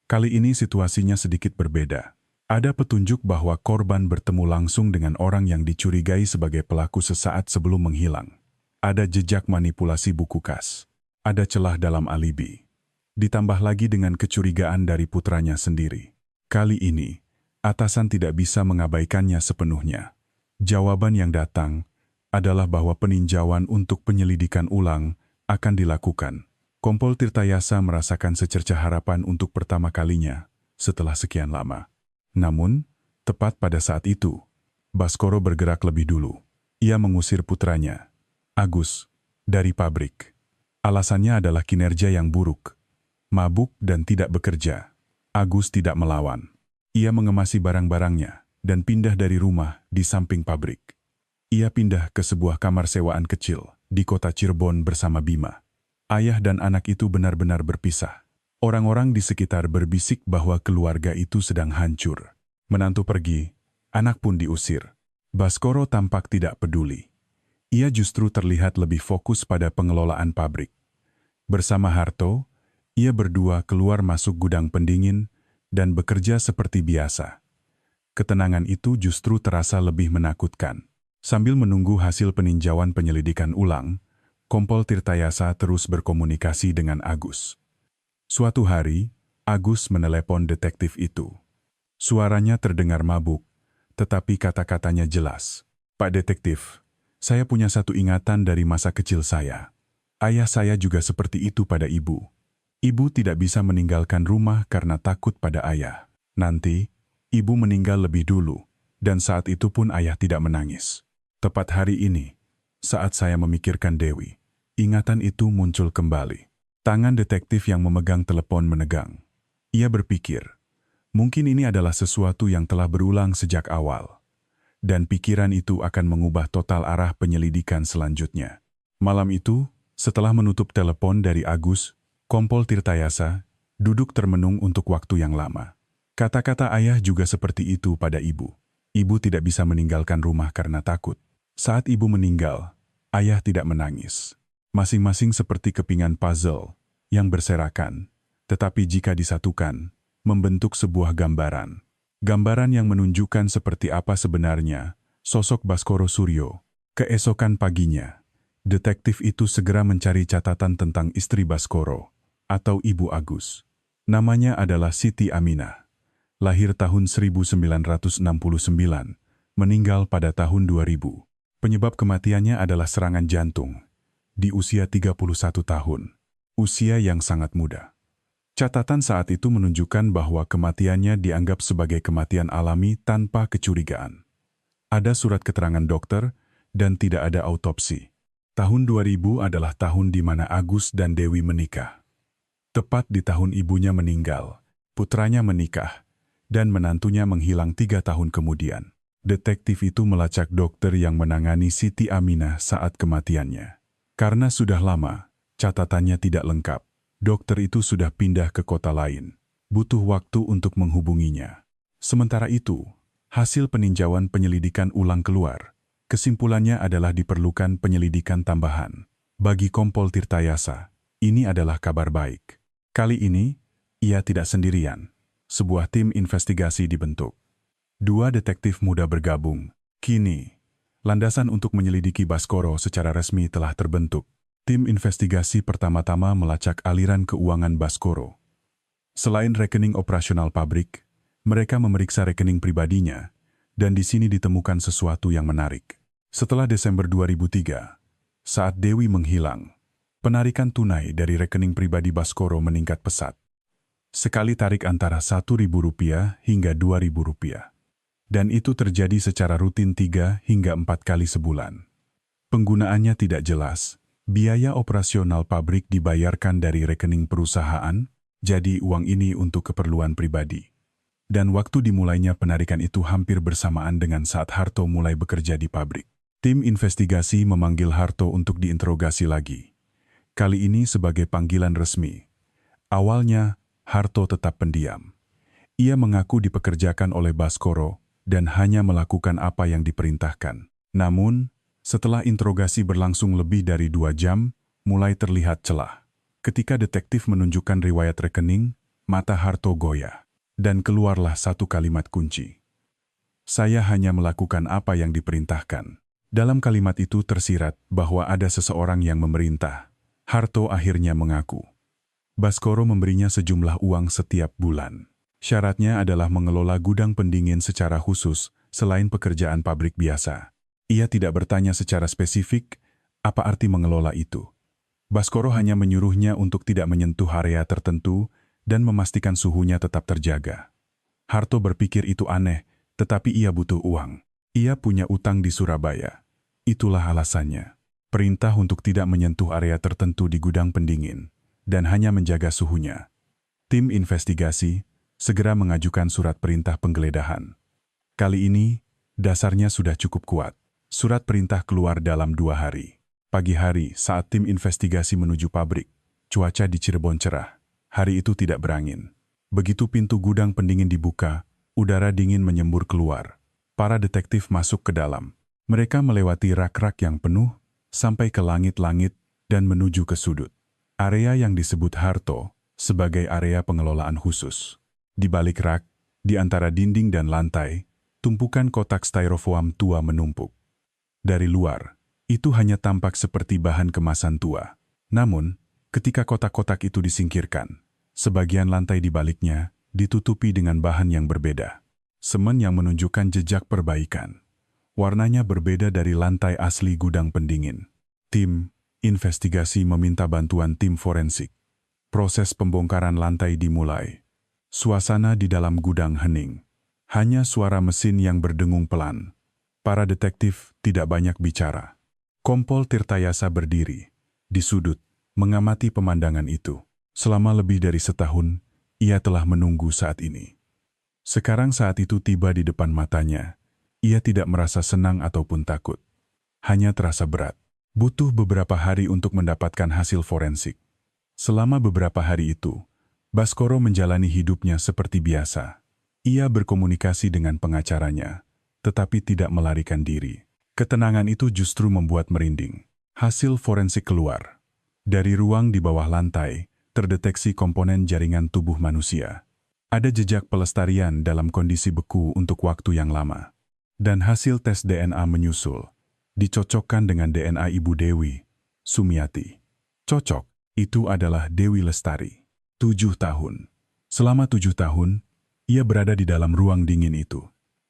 Kali ini situasinya sedikit berbeda. Ada petunjuk bahwa korban bertemu langsung dengan orang yang dicurigai sebagai pelaku sesaat sebelum menghilang. Ada jejak manipulasi buku kas. Ada celah dalam alibi. Ditambah lagi dengan kecurigaan dari putranya sendiri. Kali ini, atasan tidak bisa mengabaikannya sepenuhnya. Jawaban yang datang adalah bahwa peninjauan untuk penyelidikan ulang akan dilakukan. Kompol Tirtayasa merasakan secercah harapan untuk pertama kalinya setelah sekian lama. Namun, tepat pada saat itu, Baskoro bergerak lebih dulu. Ia mengusir putranya, Agus, dari pabrik. Alasannya adalah kinerja yang buruk. mabuk dan tidak bekerja. Agus tidak melawan. Ia mengemasi barang-barangnya dan pindah dari rumah di samping pabrik. Ia pindah ke sebuah kamar sewaan kecil di kota Cirebon bersama Bima. Ayah dan anak itu benar-benar berpisah. Orang-orang di sekitar berbisik bahwa keluarga itu sedang hancur. Menantu pergi, anak pun diusir. Baskoro tampak tidak peduli. Ia justru terlihat lebih fokus pada pengelolaan pabrik. Bersama Harto, ia berdua keluar masuk gudang pendingin dan bekerja seperti biasa. Ketenangan itu justru terasa lebih menakutkan. Sambil menunggu hasil peninjauan penyelidikan ulang, Kompol Tirtayasa terus berkomunikasi dengan Agus. Suatu hari, Agus menelepon detektif itu. Suaranya terdengar mabuk, tetapi kata-katanya jelas. "Pak Detektif, saya punya satu ingatan dari masa kecil saya. Ayah saya juga seperti itu pada ibu. Ibu tidak bisa meninggalkan rumah karena takut pada ayah. Nanti, ibu meninggal lebih dulu, dan saat itu pun ayah tidak menangis. Tepat hari ini, saat saya memikirkan Dewi, ingatan itu muncul kembali." Tangan detektif yang memegang telepon menegang. Ia berpikir, mungkin ini adalah sesuatu yang telah berulang sejak awal. Dan pikiran itu akan mengubah total arah penyelidikan selanjutnya. Malam itu, setelah menutup telepon dari Agus, Kompol Tirtayasa duduk termenung untuk waktu yang lama. Kata-kata ayah juga seperti itu pada ibu. Ibu tidak bisa meninggalkan rumah karena takut. Saat ibu meninggal, ayah tidak menangis. Masing-masing seperti kepingan puzzle yang berserakan, tetapi jika disatukan, membentuk sebuah gambaran. Gambaran yang menunjukkan seperti apa sebenarnya sosok Baskoro Suryo. Keesokan paginya, detektif itu segera mencari catatan tentang istri Baskoro, atau Ibu Agus. Namanya adalah Siti Aminah. Lahir tahun 1969, meninggal pada tahun 2000. Penyebab kematiannya adalah serangan jantung. Di usia 31 tahun, usia yang sangat muda. Catatan saat itu menunjukkan bahwa kematiannya dianggap sebagai kematian alami tanpa kecurigaan. Ada surat keterangan dokter dan tidak ada autopsi. Tahun 2000 adalah tahun di mana Agus dan Dewi menikah. Tepat di tahun ibunya meninggal, putranya menikah, dan menantunya menghilang 3 tahun kemudian. Detektif itu melacak dokter yang menangani Siti Aminah saat kematiannya. Karena sudah lama, catatannya tidak lengkap. Dokter itu sudah pindah ke kota lain. Butuh waktu untuk menghubunginya. Sementara itu, hasil peninjauan penyelidikan ulang keluar. Kesimpulannya adalah diperlukan penyelidikan tambahan. Bagi Kompol Tirtayasa, ini adalah kabar baik. Kali ini, ia tidak sendirian. Sebuah tim investigasi dibentuk. 2 detektif muda bergabung. Kini, landasan untuk menyelidiki Baskoro secara resmi telah terbentuk. Tim investigasi pertama-tama melacak aliran keuangan Baskoro. Selain rekening operasional pabrik, mereka memeriksa rekening pribadinya, dan di sini ditemukan sesuatu yang menarik. Setelah Desember 2003, saat Dewi menghilang, penarikan tunai dari rekening pribadi Baskoro meningkat pesat. Sekali tarik antara Rp1.000 hingga Rp2.000. Dan itu terjadi secara rutin 3 hingga 4 kali sebulan. Penggunaannya tidak jelas. Biaya operasional pabrik dibayarkan dari rekening perusahaan, jadi uang ini untuk keperluan pribadi. Dan waktu dimulainya penarikan itu hampir bersamaan dengan saat Harto mulai bekerja di pabrik. Tim investigasi memanggil Harto untuk diinterogasi lagi. Kali ini sebagai panggilan resmi. Awalnya, Harto tetap pendiam. Ia mengaku dipekerjakan oleh Baskoro dan hanya melakukan apa yang diperintahkan. Namun, setelah interogasi berlangsung lebih dari 2 jam, mulai terlihat celah. Ketika detektif menunjukkan riwayat rekening, mata Harto goyah, dan keluarlah satu kalimat kunci. "Saya hanya melakukan apa yang diperintahkan." Dalam kalimat itu tersirat bahwa ada seseorang yang memerintah. Harto akhirnya mengaku. Baskoro memberinya sejumlah uang setiap bulan. Syaratnya adalah mengelola gudang pendingin secara khusus selain pekerjaan pabrik biasa. Ia tidak bertanya secara spesifik apa arti mengelola itu. Baskoro hanya menyuruhnya untuk tidak menyentuh area tertentu dan memastikan suhunya tetap terjaga. Harto berpikir itu aneh, tetapi ia butuh uang. Ia punya utang di Surabaya. Itulah alasannya. Perintah untuk tidak menyentuh area tertentu di gudang pendingin dan hanya menjaga suhunya. Tim investigasi segera mengajukan surat perintah penggeledahan. Kali ini, dasarnya sudah cukup kuat. Surat perintah keluar dalam 2 hari. Pagi hari saat tim investigasi menuju pabrik, cuaca di Cirebon cerah. Hari itu tidak berangin. Begitu pintu gudang pendingin dibuka, udara dingin menyembur keluar. Para detektif masuk ke dalam. Mereka melewati rak-rak yang penuh, sampai ke langit-langit dan menuju ke sudut. Area yang disebut Harto sebagai area pengelolaan khusus. Di balik rak, di antara dinding dan lantai, tumpukan kotak styrofoam tua menumpuk. Dari luar, itu hanya tampak seperti bahan kemasan tua. Namun, ketika kotak-kotak itu disingkirkan, sebagian lantai di baliknya ditutupi dengan bahan yang berbeda. Semen yang menunjukkan jejak perbaikan. Warnanya berbeda dari lantai asli gudang pendingin. Tim investigasi meminta bantuan tim forensik. Proses pembongkaran lantai dimulai. Suasana di dalam gudang hening. Hanya suara mesin yang berdengung pelan. Para detektif tidak banyak bicara. Kompol Tirtayasa berdiri di sudut, mengamati pemandangan itu. Selama lebih dari setahun, ia telah menunggu saat ini. Sekarang saat itu tiba di depan matanya. Ia tidak merasa senang ataupun takut. Hanya terasa berat. Butuh beberapa hari untuk mendapatkan hasil forensik. Selama beberapa hari itu, Baskoro menjalani hidupnya seperti biasa. Ia berkomunikasi dengan pengacaranya, tetapi tidak melarikan diri. Ketenangan itu justru membuat merinding. Hasil forensik keluar. Dari ruang di bawah lantai, terdeteksi komponen jaringan tubuh manusia. Ada jejak pelestarian dalam kondisi beku untuk waktu yang lama. Dan hasil tes DNA menyusul. Dicocokkan dengan DNA Ibu Dewi, Sumiati. Cocok, itu adalah Dewi Lestari. 7 tahun. Selama 7 tahun, ia berada di dalam ruang dingin itu.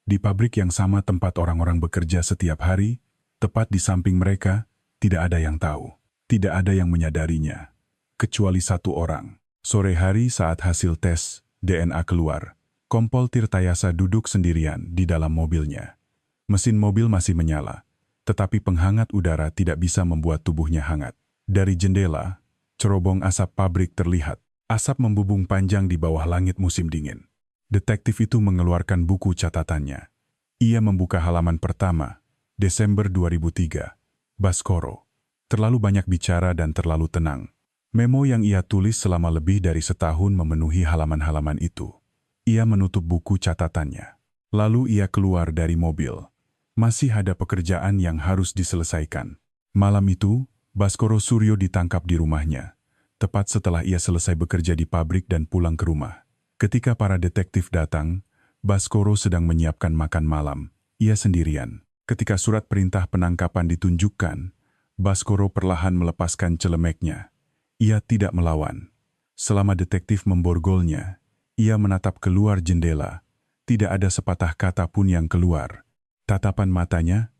Di pabrik yang sama tempat orang-orang bekerja setiap hari, tepat di samping mereka, tidak ada yang tahu. Tidak ada yang menyadarinya. Kecuali satu orang. Sore hari saat hasil tes DNA keluar, Kompol Tirtayasa duduk sendirian di dalam mobilnya. Mesin mobil masih menyala, tetapi penghangat udara tidak bisa membuat tubuhnya hangat. Dari jendela, cerobong asap pabrik terlihat. Asap membubung panjang di bawah langit musim dingin. Detektif itu mengeluarkan buku catatannya. Ia membuka halaman pertama, Desember 2003. Baskoro. Terlalu banyak bicara dan terlalu tenang. Memo yang ia tulis selama lebih dari setahun memenuhi halaman-halaman itu. Ia menutup buku catatannya. Lalu ia keluar dari mobil. Masih ada pekerjaan yang harus diselesaikan. Malam itu, Baskoro Suryo ditangkap di rumahnya. Tepat setelah ia selesai bekerja di pabrik dan pulang ke rumah. Ketika para detektif datang, Baskoro sedang menyiapkan makan malam. Ia sendirian. Ketika surat perintah penangkapan ditunjukkan, Baskoro perlahan melepaskan celemeknya. Ia tidak melawan. Selama detektif memborgolnya, ia menatap keluar jendela. Tidak ada sepatah kata pun yang keluar. Tatapan matanya,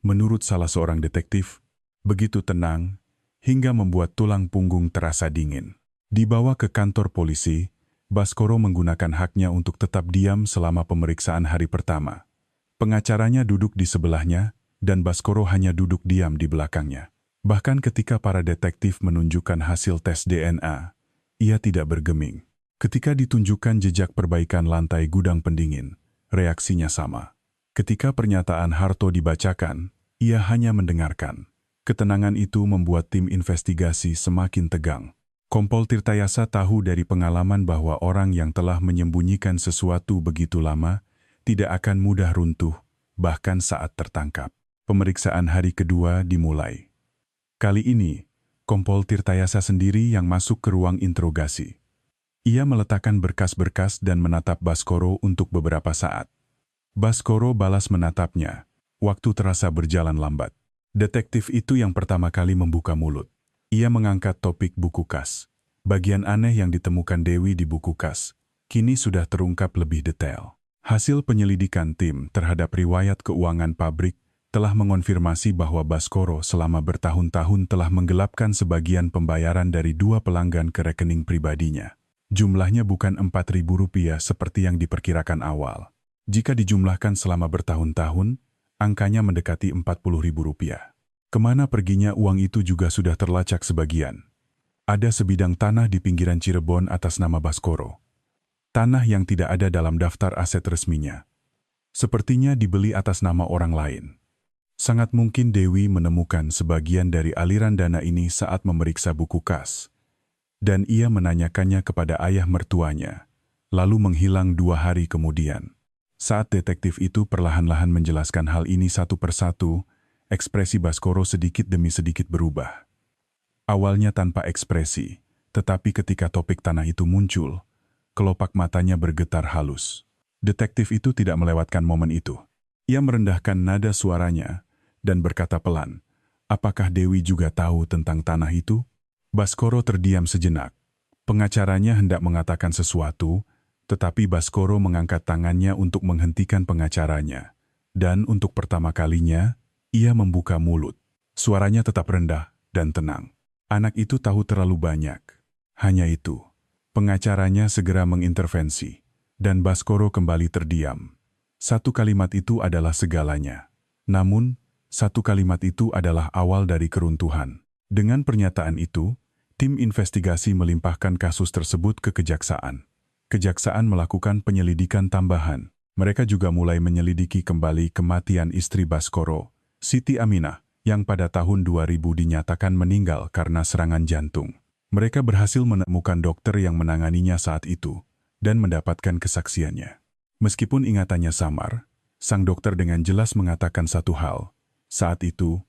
menurut salah seorang detektif, begitu tenang, hingga membuat tulang punggung terasa dingin. Dibawa ke kantor polisi, Baskoro menggunakan haknya untuk tetap diam selama pemeriksaan hari pertama. Pengacaranya duduk di sebelahnya, dan Baskoro hanya duduk diam di belakangnya. Bahkan ketika para detektif menunjukkan hasil tes DNA, ia tidak bergeming. Ketika ditunjukkan jejak perbaikan lantai gudang pendingin, reaksinya sama. Ketika pernyataan Harto dibacakan, ia hanya mendengarkan. Ketenangan itu membuat tim investigasi semakin tegang. Kompol Tirtayasa tahu dari pengalaman bahwa orang yang telah menyembunyikan sesuatu begitu lama tidak akan mudah runtuh, bahkan saat tertangkap. Pemeriksaan hari kedua dimulai. Kali ini, Kompol Tirtayasa sendiri yang masuk ke ruang interogasi. Ia meletakkan berkas-berkas dan menatap Baskoro untuk beberapa saat. Baskoro balas menatapnya. Waktu terasa berjalan lambat. Detektif itu yang pertama kali membuka mulut. Ia mengangkat topik buku kas. Bagian aneh yang ditemukan Dewi di buku kas kini sudah terungkap lebih detail. Hasil penyelidikan tim terhadap riwayat keuangan pabrik telah mengonfirmasi bahwa Baskoro selama bertahun-tahun telah menggelapkan sebagian pembayaran dari 2 pelanggan ke rekening pribadinya. Jumlahnya bukan Rp4.000 seperti yang diperkirakan awal. Jika dijumlahkan selama bertahun-tahun, angkanya mendekati Rp40.000. Kemana perginya uang itu juga sudah terlacak sebagian. Ada sebidang tanah di pinggiran Cirebon atas nama Baskoro. Tanah yang tidak ada dalam daftar aset resminya. Sepertinya dibeli atas nama orang lain. Sangat mungkin Dewi menemukan sebagian dari aliran dana ini saat memeriksa buku kas. Dan ia menanyakannya kepada ayah mertuanya, lalu menghilang 2 hari kemudian. Saat detektif itu perlahan-lahan menjelaskan hal ini satu persatu, ekspresi Baskoro sedikit demi sedikit berubah. Awalnya tanpa ekspresi, tetapi ketika topik tanah itu muncul, kelopak matanya bergetar halus. Detektif itu tidak melewatkan momen itu. Ia merendahkan nada suaranya dan berkata pelan, "Apakah Dewi juga tahu tentang tanah itu?" Baskoro terdiam sejenak. Pengacaranya hendak mengatakan sesuatu, tetapi Baskoro mengangkat tangannya untuk menghentikan pengacaranya. Dan untuk pertama kalinya, ia membuka mulut. Suaranya tetap rendah dan tenang. Anak itu tahu terlalu banyak. Hanya itu. Pengacaranya segera mengintervensi, dan Baskoro kembali terdiam. Satu kalimat itu adalah segalanya. Namun, satu kalimat itu adalah awal dari keruntuhan. Dengan pernyataan itu, tim investigasi melimpahkan kasus tersebut ke kejaksaan. Kejaksaan melakukan penyelidikan tambahan. Mereka juga mulai menyelidiki kembali kematian istri Baskoro, Siti Aminah, yang pada tahun 2000 dinyatakan meninggal karena serangan jantung. Mereka berhasil menemukan dokter yang menanganinya saat itu dan mendapatkan kesaksiannya. Meskipun ingatannya samar, sang dokter dengan jelas mengatakan satu hal. Saat itu,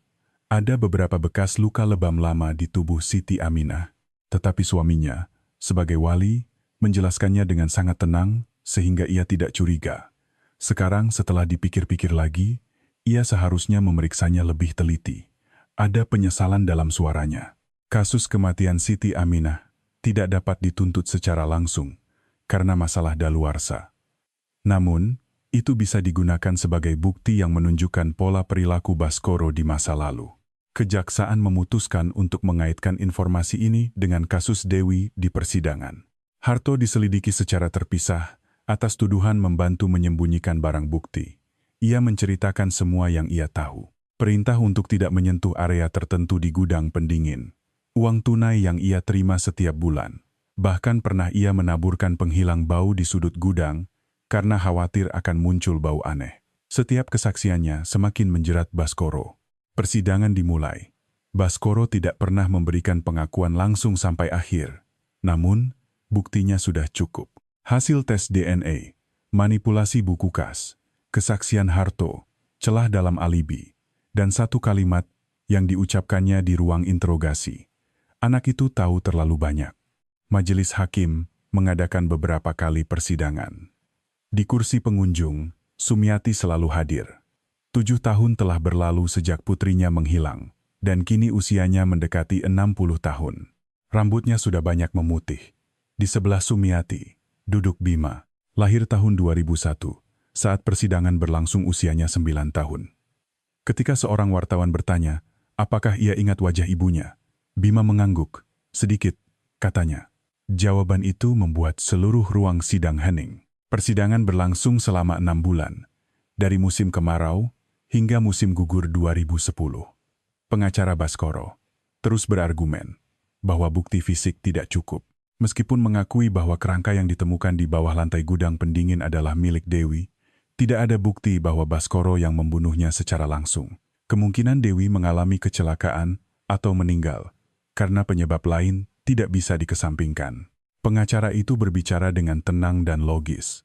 ada beberapa bekas luka lebam lama di tubuh Siti Aminah, tetapi suaminya, sebagai wali, menjelaskannya dengan sangat tenang sehingga ia tidak curiga. Sekarang setelah dipikir-pikir lagi, ia seharusnya memeriksanya lebih teliti. Ada penyesalan dalam suaranya. Kasus kematian Siti Aminah tidak dapat dituntut secara langsung karena masalah daluarsa. Namun, itu bisa digunakan sebagai bukti yang menunjukkan pola perilaku Baskoro di masa lalu. Kejaksaan memutuskan untuk mengaitkan informasi ini dengan kasus Dewi di persidangan. Harto diselidiki secara terpisah atas tuduhan membantu menyembunyikan barang bukti. Ia menceritakan semua yang ia tahu. Perintah untuk tidak menyentuh area tertentu di gudang pendingin. Uang tunai yang ia terima setiap bulan. Bahkan pernah ia menaburkan penghilang bau di sudut gudang karena khawatir akan muncul bau aneh. Setiap kesaksiannya semakin menjerat Baskoro. Persidangan dimulai. Baskoro tidak pernah memberikan pengakuan langsung sampai akhir. Namun, buktinya sudah cukup. Hasil tes DNA, manipulasi buku kas, kesaksian Harto, celah dalam alibi, dan satu kalimat yang diucapkannya di ruang interogasi. Anak itu tahu terlalu banyak. Majelis hakim mengadakan beberapa kali persidangan. Di kursi pengunjung, Sumiati selalu hadir. 7 tahun telah berlalu sejak putrinya menghilang, dan kini usianya mendekati 60 tahun. Rambutnya sudah banyak memutih. Di sebelah Sumiati, duduk Bima, lahir tahun 2001, saat persidangan berlangsung usianya 9 tahun. Ketika seorang wartawan bertanya, apakah ia ingat wajah ibunya? Bima mengangguk, sedikit, katanya. Jawaban itu membuat seluruh ruang sidang hening. Persidangan berlangsung selama 6 bulan, dari musim kemarau hingga musim gugur 2010. Pengacara Baskoro terus berargumen bahwa bukti fisik tidak cukup. Meskipun mengakui bahwa kerangka yang ditemukan di bawah lantai gudang pendingin adalah milik Dewi, tidak ada bukti bahwa Baskoro yang membunuhnya secara langsung. Kemungkinan Dewi mengalami kecelakaan atau meninggal, karena penyebab lain tidak bisa dikesampingkan. Pengacara itu berbicara dengan tenang dan logis.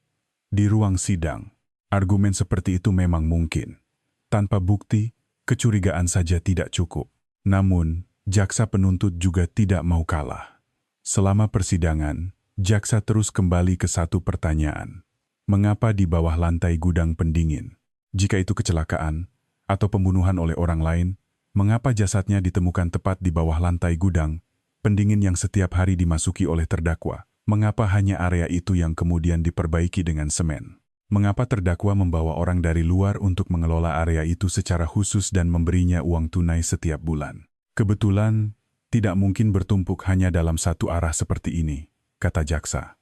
Di ruang sidang, argumen seperti itu memang mungkin. Tanpa bukti, kecurigaan saja tidak cukup. Namun, jaksa penuntut juga tidak mau kalah. Selama persidangan, jaksa terus kembali ke satu pertanyaan. Mengapa di bawah lantai gudang pendingin? Jika itu kecelakaan atau pembunuhan oleh orang lain, mengapa jasadnya ditemukan tepat di bawah lantai gudang pendingin yang setiap hari dimasuki oleh terdakwa? Mengapa hanya area itu yang kemudian diperbaiki dengan semen? Mengapa terdakwa membawa orang dari luar untuk mengelola area itu secara khusus dan memberinya uang tunai setiap bulan? Kebetulan, tidak mungkin bertumpuk hanya dalam satu arah seperti ini, kata jaksa.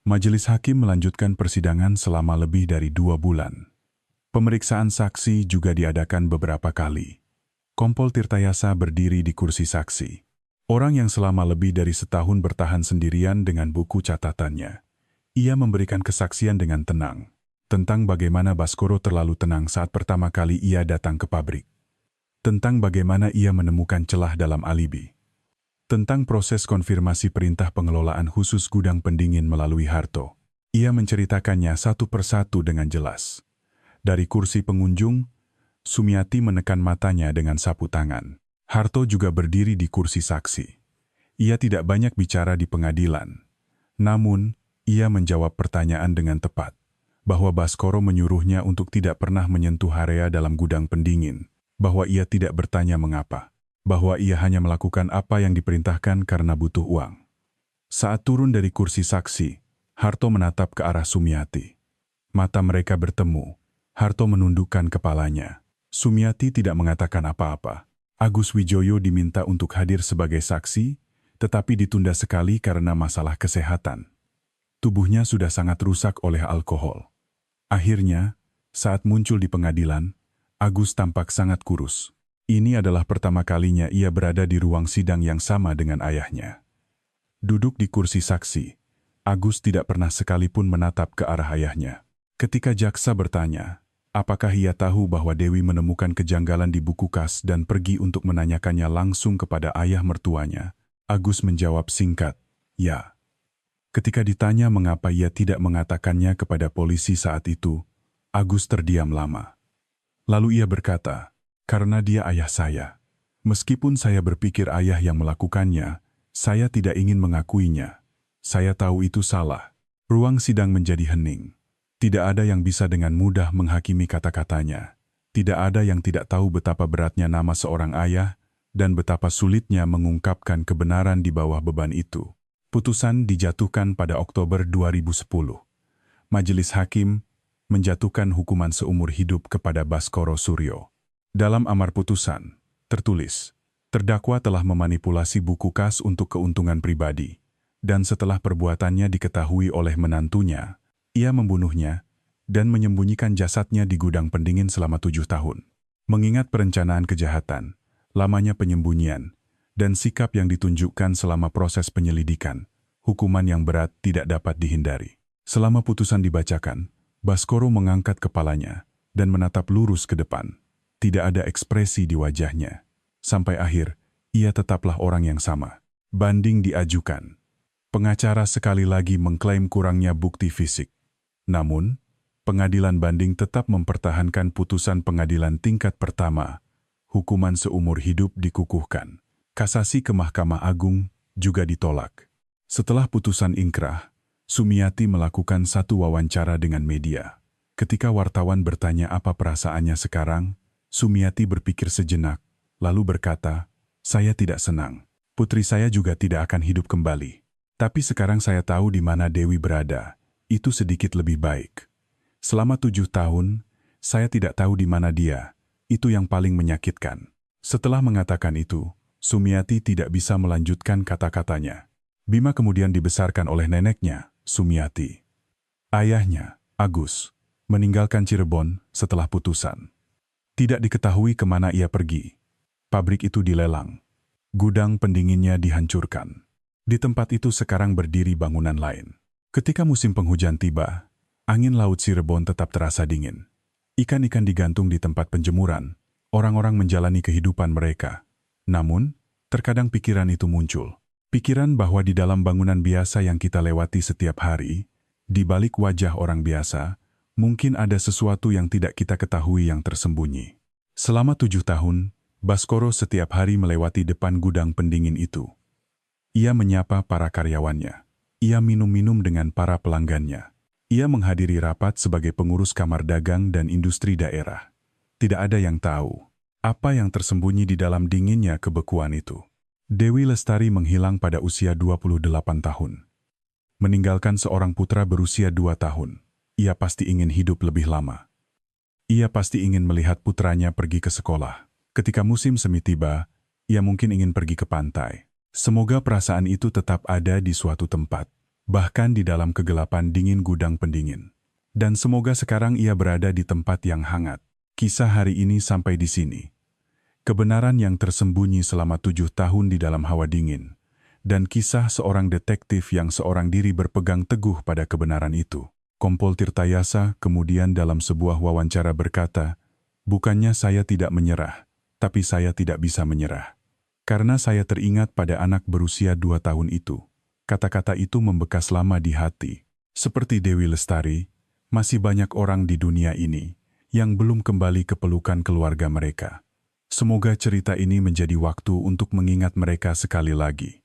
Majelis hakim melanjutkan persidangan selama lebih dari 2 bulan. Pemeriksaan saksi juga diadakan beberapa kali. Kompol Tirtayasa berdiri di kursi saksi. Orang yang selama lebih dari setahun bertahan sendirian dengan buku catatannya. Ia memberikan kesaksian dengan tenang tentang bagaimana Baskoro terlalu tenang saat pertama kali ia datang ke pabrik. Tentang bagaimana ia menemukan celah dalam alibi. Tentang proses konfirmasi perintah pengelolaan khusus gudang pendingin melalui Harto. Ia menceritakannya satu persatu dengan jelas. Dari kursi pengunjung, Sumiati menekan matanya dengan sapu tangan. Harto juga berdiri di kursi saksi. Ia tidak banyak bicara di pengadilan. Namun, ia menjawab pertanyaan dengan tepat. Bahwa Baskoro menyuruhnya untuk tidak pernah menyentuh area dalam gudang pendingin. Bahwa ia tidak bertanya mengapa. Bahwa ia hanya melakukan apa yang diperintahkan karena butuh uang. Saat turun dari kursi saksi, Harto menatap ke arah Sumiati. Mata mereka bertemu. Harto menundukkan kepalanya. Sumiati tidak mengatakan apa-apa. Agus Wijoyo diminta untuk hadir sebagai saksi, tetapi ditunda sekali karena masalah kesehatan. Tubuhnya sudah sangat rusak oleh alkohol. Akhirnya, saat muncul di pengadilan, Agus tampak sangat kurus. Ini adalah pertama kalinya ia berada di ruang sidang yang sama dengan ayahnya. Duduk di kursi saksi, Agus tidak pernah sekalipun menatap ke arah ayahnya. Ketika jaksa bertanya, apakah ia tahu bahwa Dewi menemukan kejanggalan di buku kas dan pergi untuk menanyakannya langsung kepada ayah mertuanya, Agus menjawab singkat, ya. Ketika ditanya mengapa ia tidak mengatakannya kepada polisi saat itu, Agus terdiam lama. Lalu ia berkata, karena dia ayah saya. Meskipun saya berpikir ayah yang melakukannya, saya tidak ingin mengakuinya. Saya tahu itu salah. Ruang sidang menjadi hening. Tidak ada yang bisa dengan mudah menghakimi kata-katanya. Tidak ada yang tidak tahu betapa beratnya nama seorang ayah dan betapa sulitnya mengungkapkan kebenaran di bawah beban itu. Putusan dijatuhkan pada Oktober 2010. Majelis Hakim menjatuhkan hukuman seumur hidup kepada Baskoro Suryo. Dalam amar putusan, tertulis, terdakwa telah memanipulasi buku kas untuk keuntungan pribadi, dan setelah perbuatannya diketahui oleh menantunya, ia membunuhnya dan menyembunyikan jasadnya di gudang pendingin selama 7 tahun. Mengingat perencanaan kejahatan, lamanya penyembunyian, dan sikap yang ditunjukkan selama proses penyelidikan, hukuman yang berat tidak dapat dihindari. Selama putusan dibacakan, Baskoro mengangkat kepalanya dan menatap lurus ke depan. Tidak ada ekspresi di wajahnya. Sampai akhir, ia tetaplah orang yang sama. Banding diajukan. Pengacara sekali lagi mengklaim kurangnya bukti fisik. Namun, pengadilan banding tetap mempertahankan putusan pengadilan tingkat pertama. Hukuman seumur hidup dikukuhkan. Kasasi ke Mahkamah Agung juga ditolak. Setelah putusan ingkrah, Sumiati melakukan satu wawancara dengan media. Ketika wartawan bertanya apa perasaannya sekarang, Sumiati berpikir sejenak, lalu berkata, saya tidak senang. Putri saya juga tidak akan hidup kembali. Tapi sekarang saya tahu di mana Dewi berada. Itu sedikit lebih baik. Selama 7 tahun, saya tidak tahu di mana dia. Itu yang paling menyakitkan. Setelah mengatakan itu, Sumiati tidak bisa melanjutkan kata-katanya. Bima kemudian dibesarkan oleh neneknya, Sumiati. Ayahnya, Agus, meninggalkan Cirebon setelah putusan. Tidak diketahui kemana ia pergi. Pabrik itu dilelang. Gudang pendinginnya dihancurkan. Di tempat itu sekarang berdiri bangunan lain. Ketika musim penghujan tiba, angin laut Cirebon tetap terasa dingin. Ikan-ikan digantung di tempat penjemuran. Orang-orang menjalani kehidupan mereka. Namun, terkadang pikiran itu muncul. Pikiran bahwa di dalam bangunan biasa yang kita lewati setiap hari, di balik wajah orang biasa, mungkin ada sesuatu yang tidak kita ketahui yang tersembunyi. Selama 7 tahun, Baskoro setiap hari melewati depan gudang pendingin itu. Ia menyapa para karyawannya. Ia minum-minum dengan para pelanggannya. Ia menghadiri rapat sebagai pengurus kamar dagang dan industri daerah. Tidak ada yang tahu apa yang tersembunyi di dalam dinginnya kebekuan itu. Dewi Lestari menghilang pada usia 28 tahun. Meninggalkan seorang putra berusia 2 tahun. Ia pasti ingin hidup lebih lama. Ia pasti ingin melihat putranya pergi ke sekolah. Ketika musim semi tiba, ia mungkin ingin pergi ke pantai. Semoga perasaan itu tetap ada di suatu tempat, bahkan di dalam kegelapan dingin gudang pendingin. Dan semoga sekarang ia berada di tempat yang hangat. Kisah hari ini sampai di sini. kebenaran yang tersembunyi selama 7 tahun di dalam hawa dingin, dan kisah seorang detektif yang seorang diri berpegang teguh pada kebenaran itu. Kompol Tirtayasa kemudian dalam sebuah wawancara berkata, "Bukannya saya tidak menyerah, tapi saya tidak bisa menyerah. Karena saya teringat pada anak berusia 2 tahun itu." Kata-kata itu membekas lama di hati. Seperti Dewi Lestari, masih banyak orang di dunia ini yang belum kembali ke pelukan keluarga mereka. Semoga cerita ini menjadi waktu untuk mengingat mereka sekali lagi.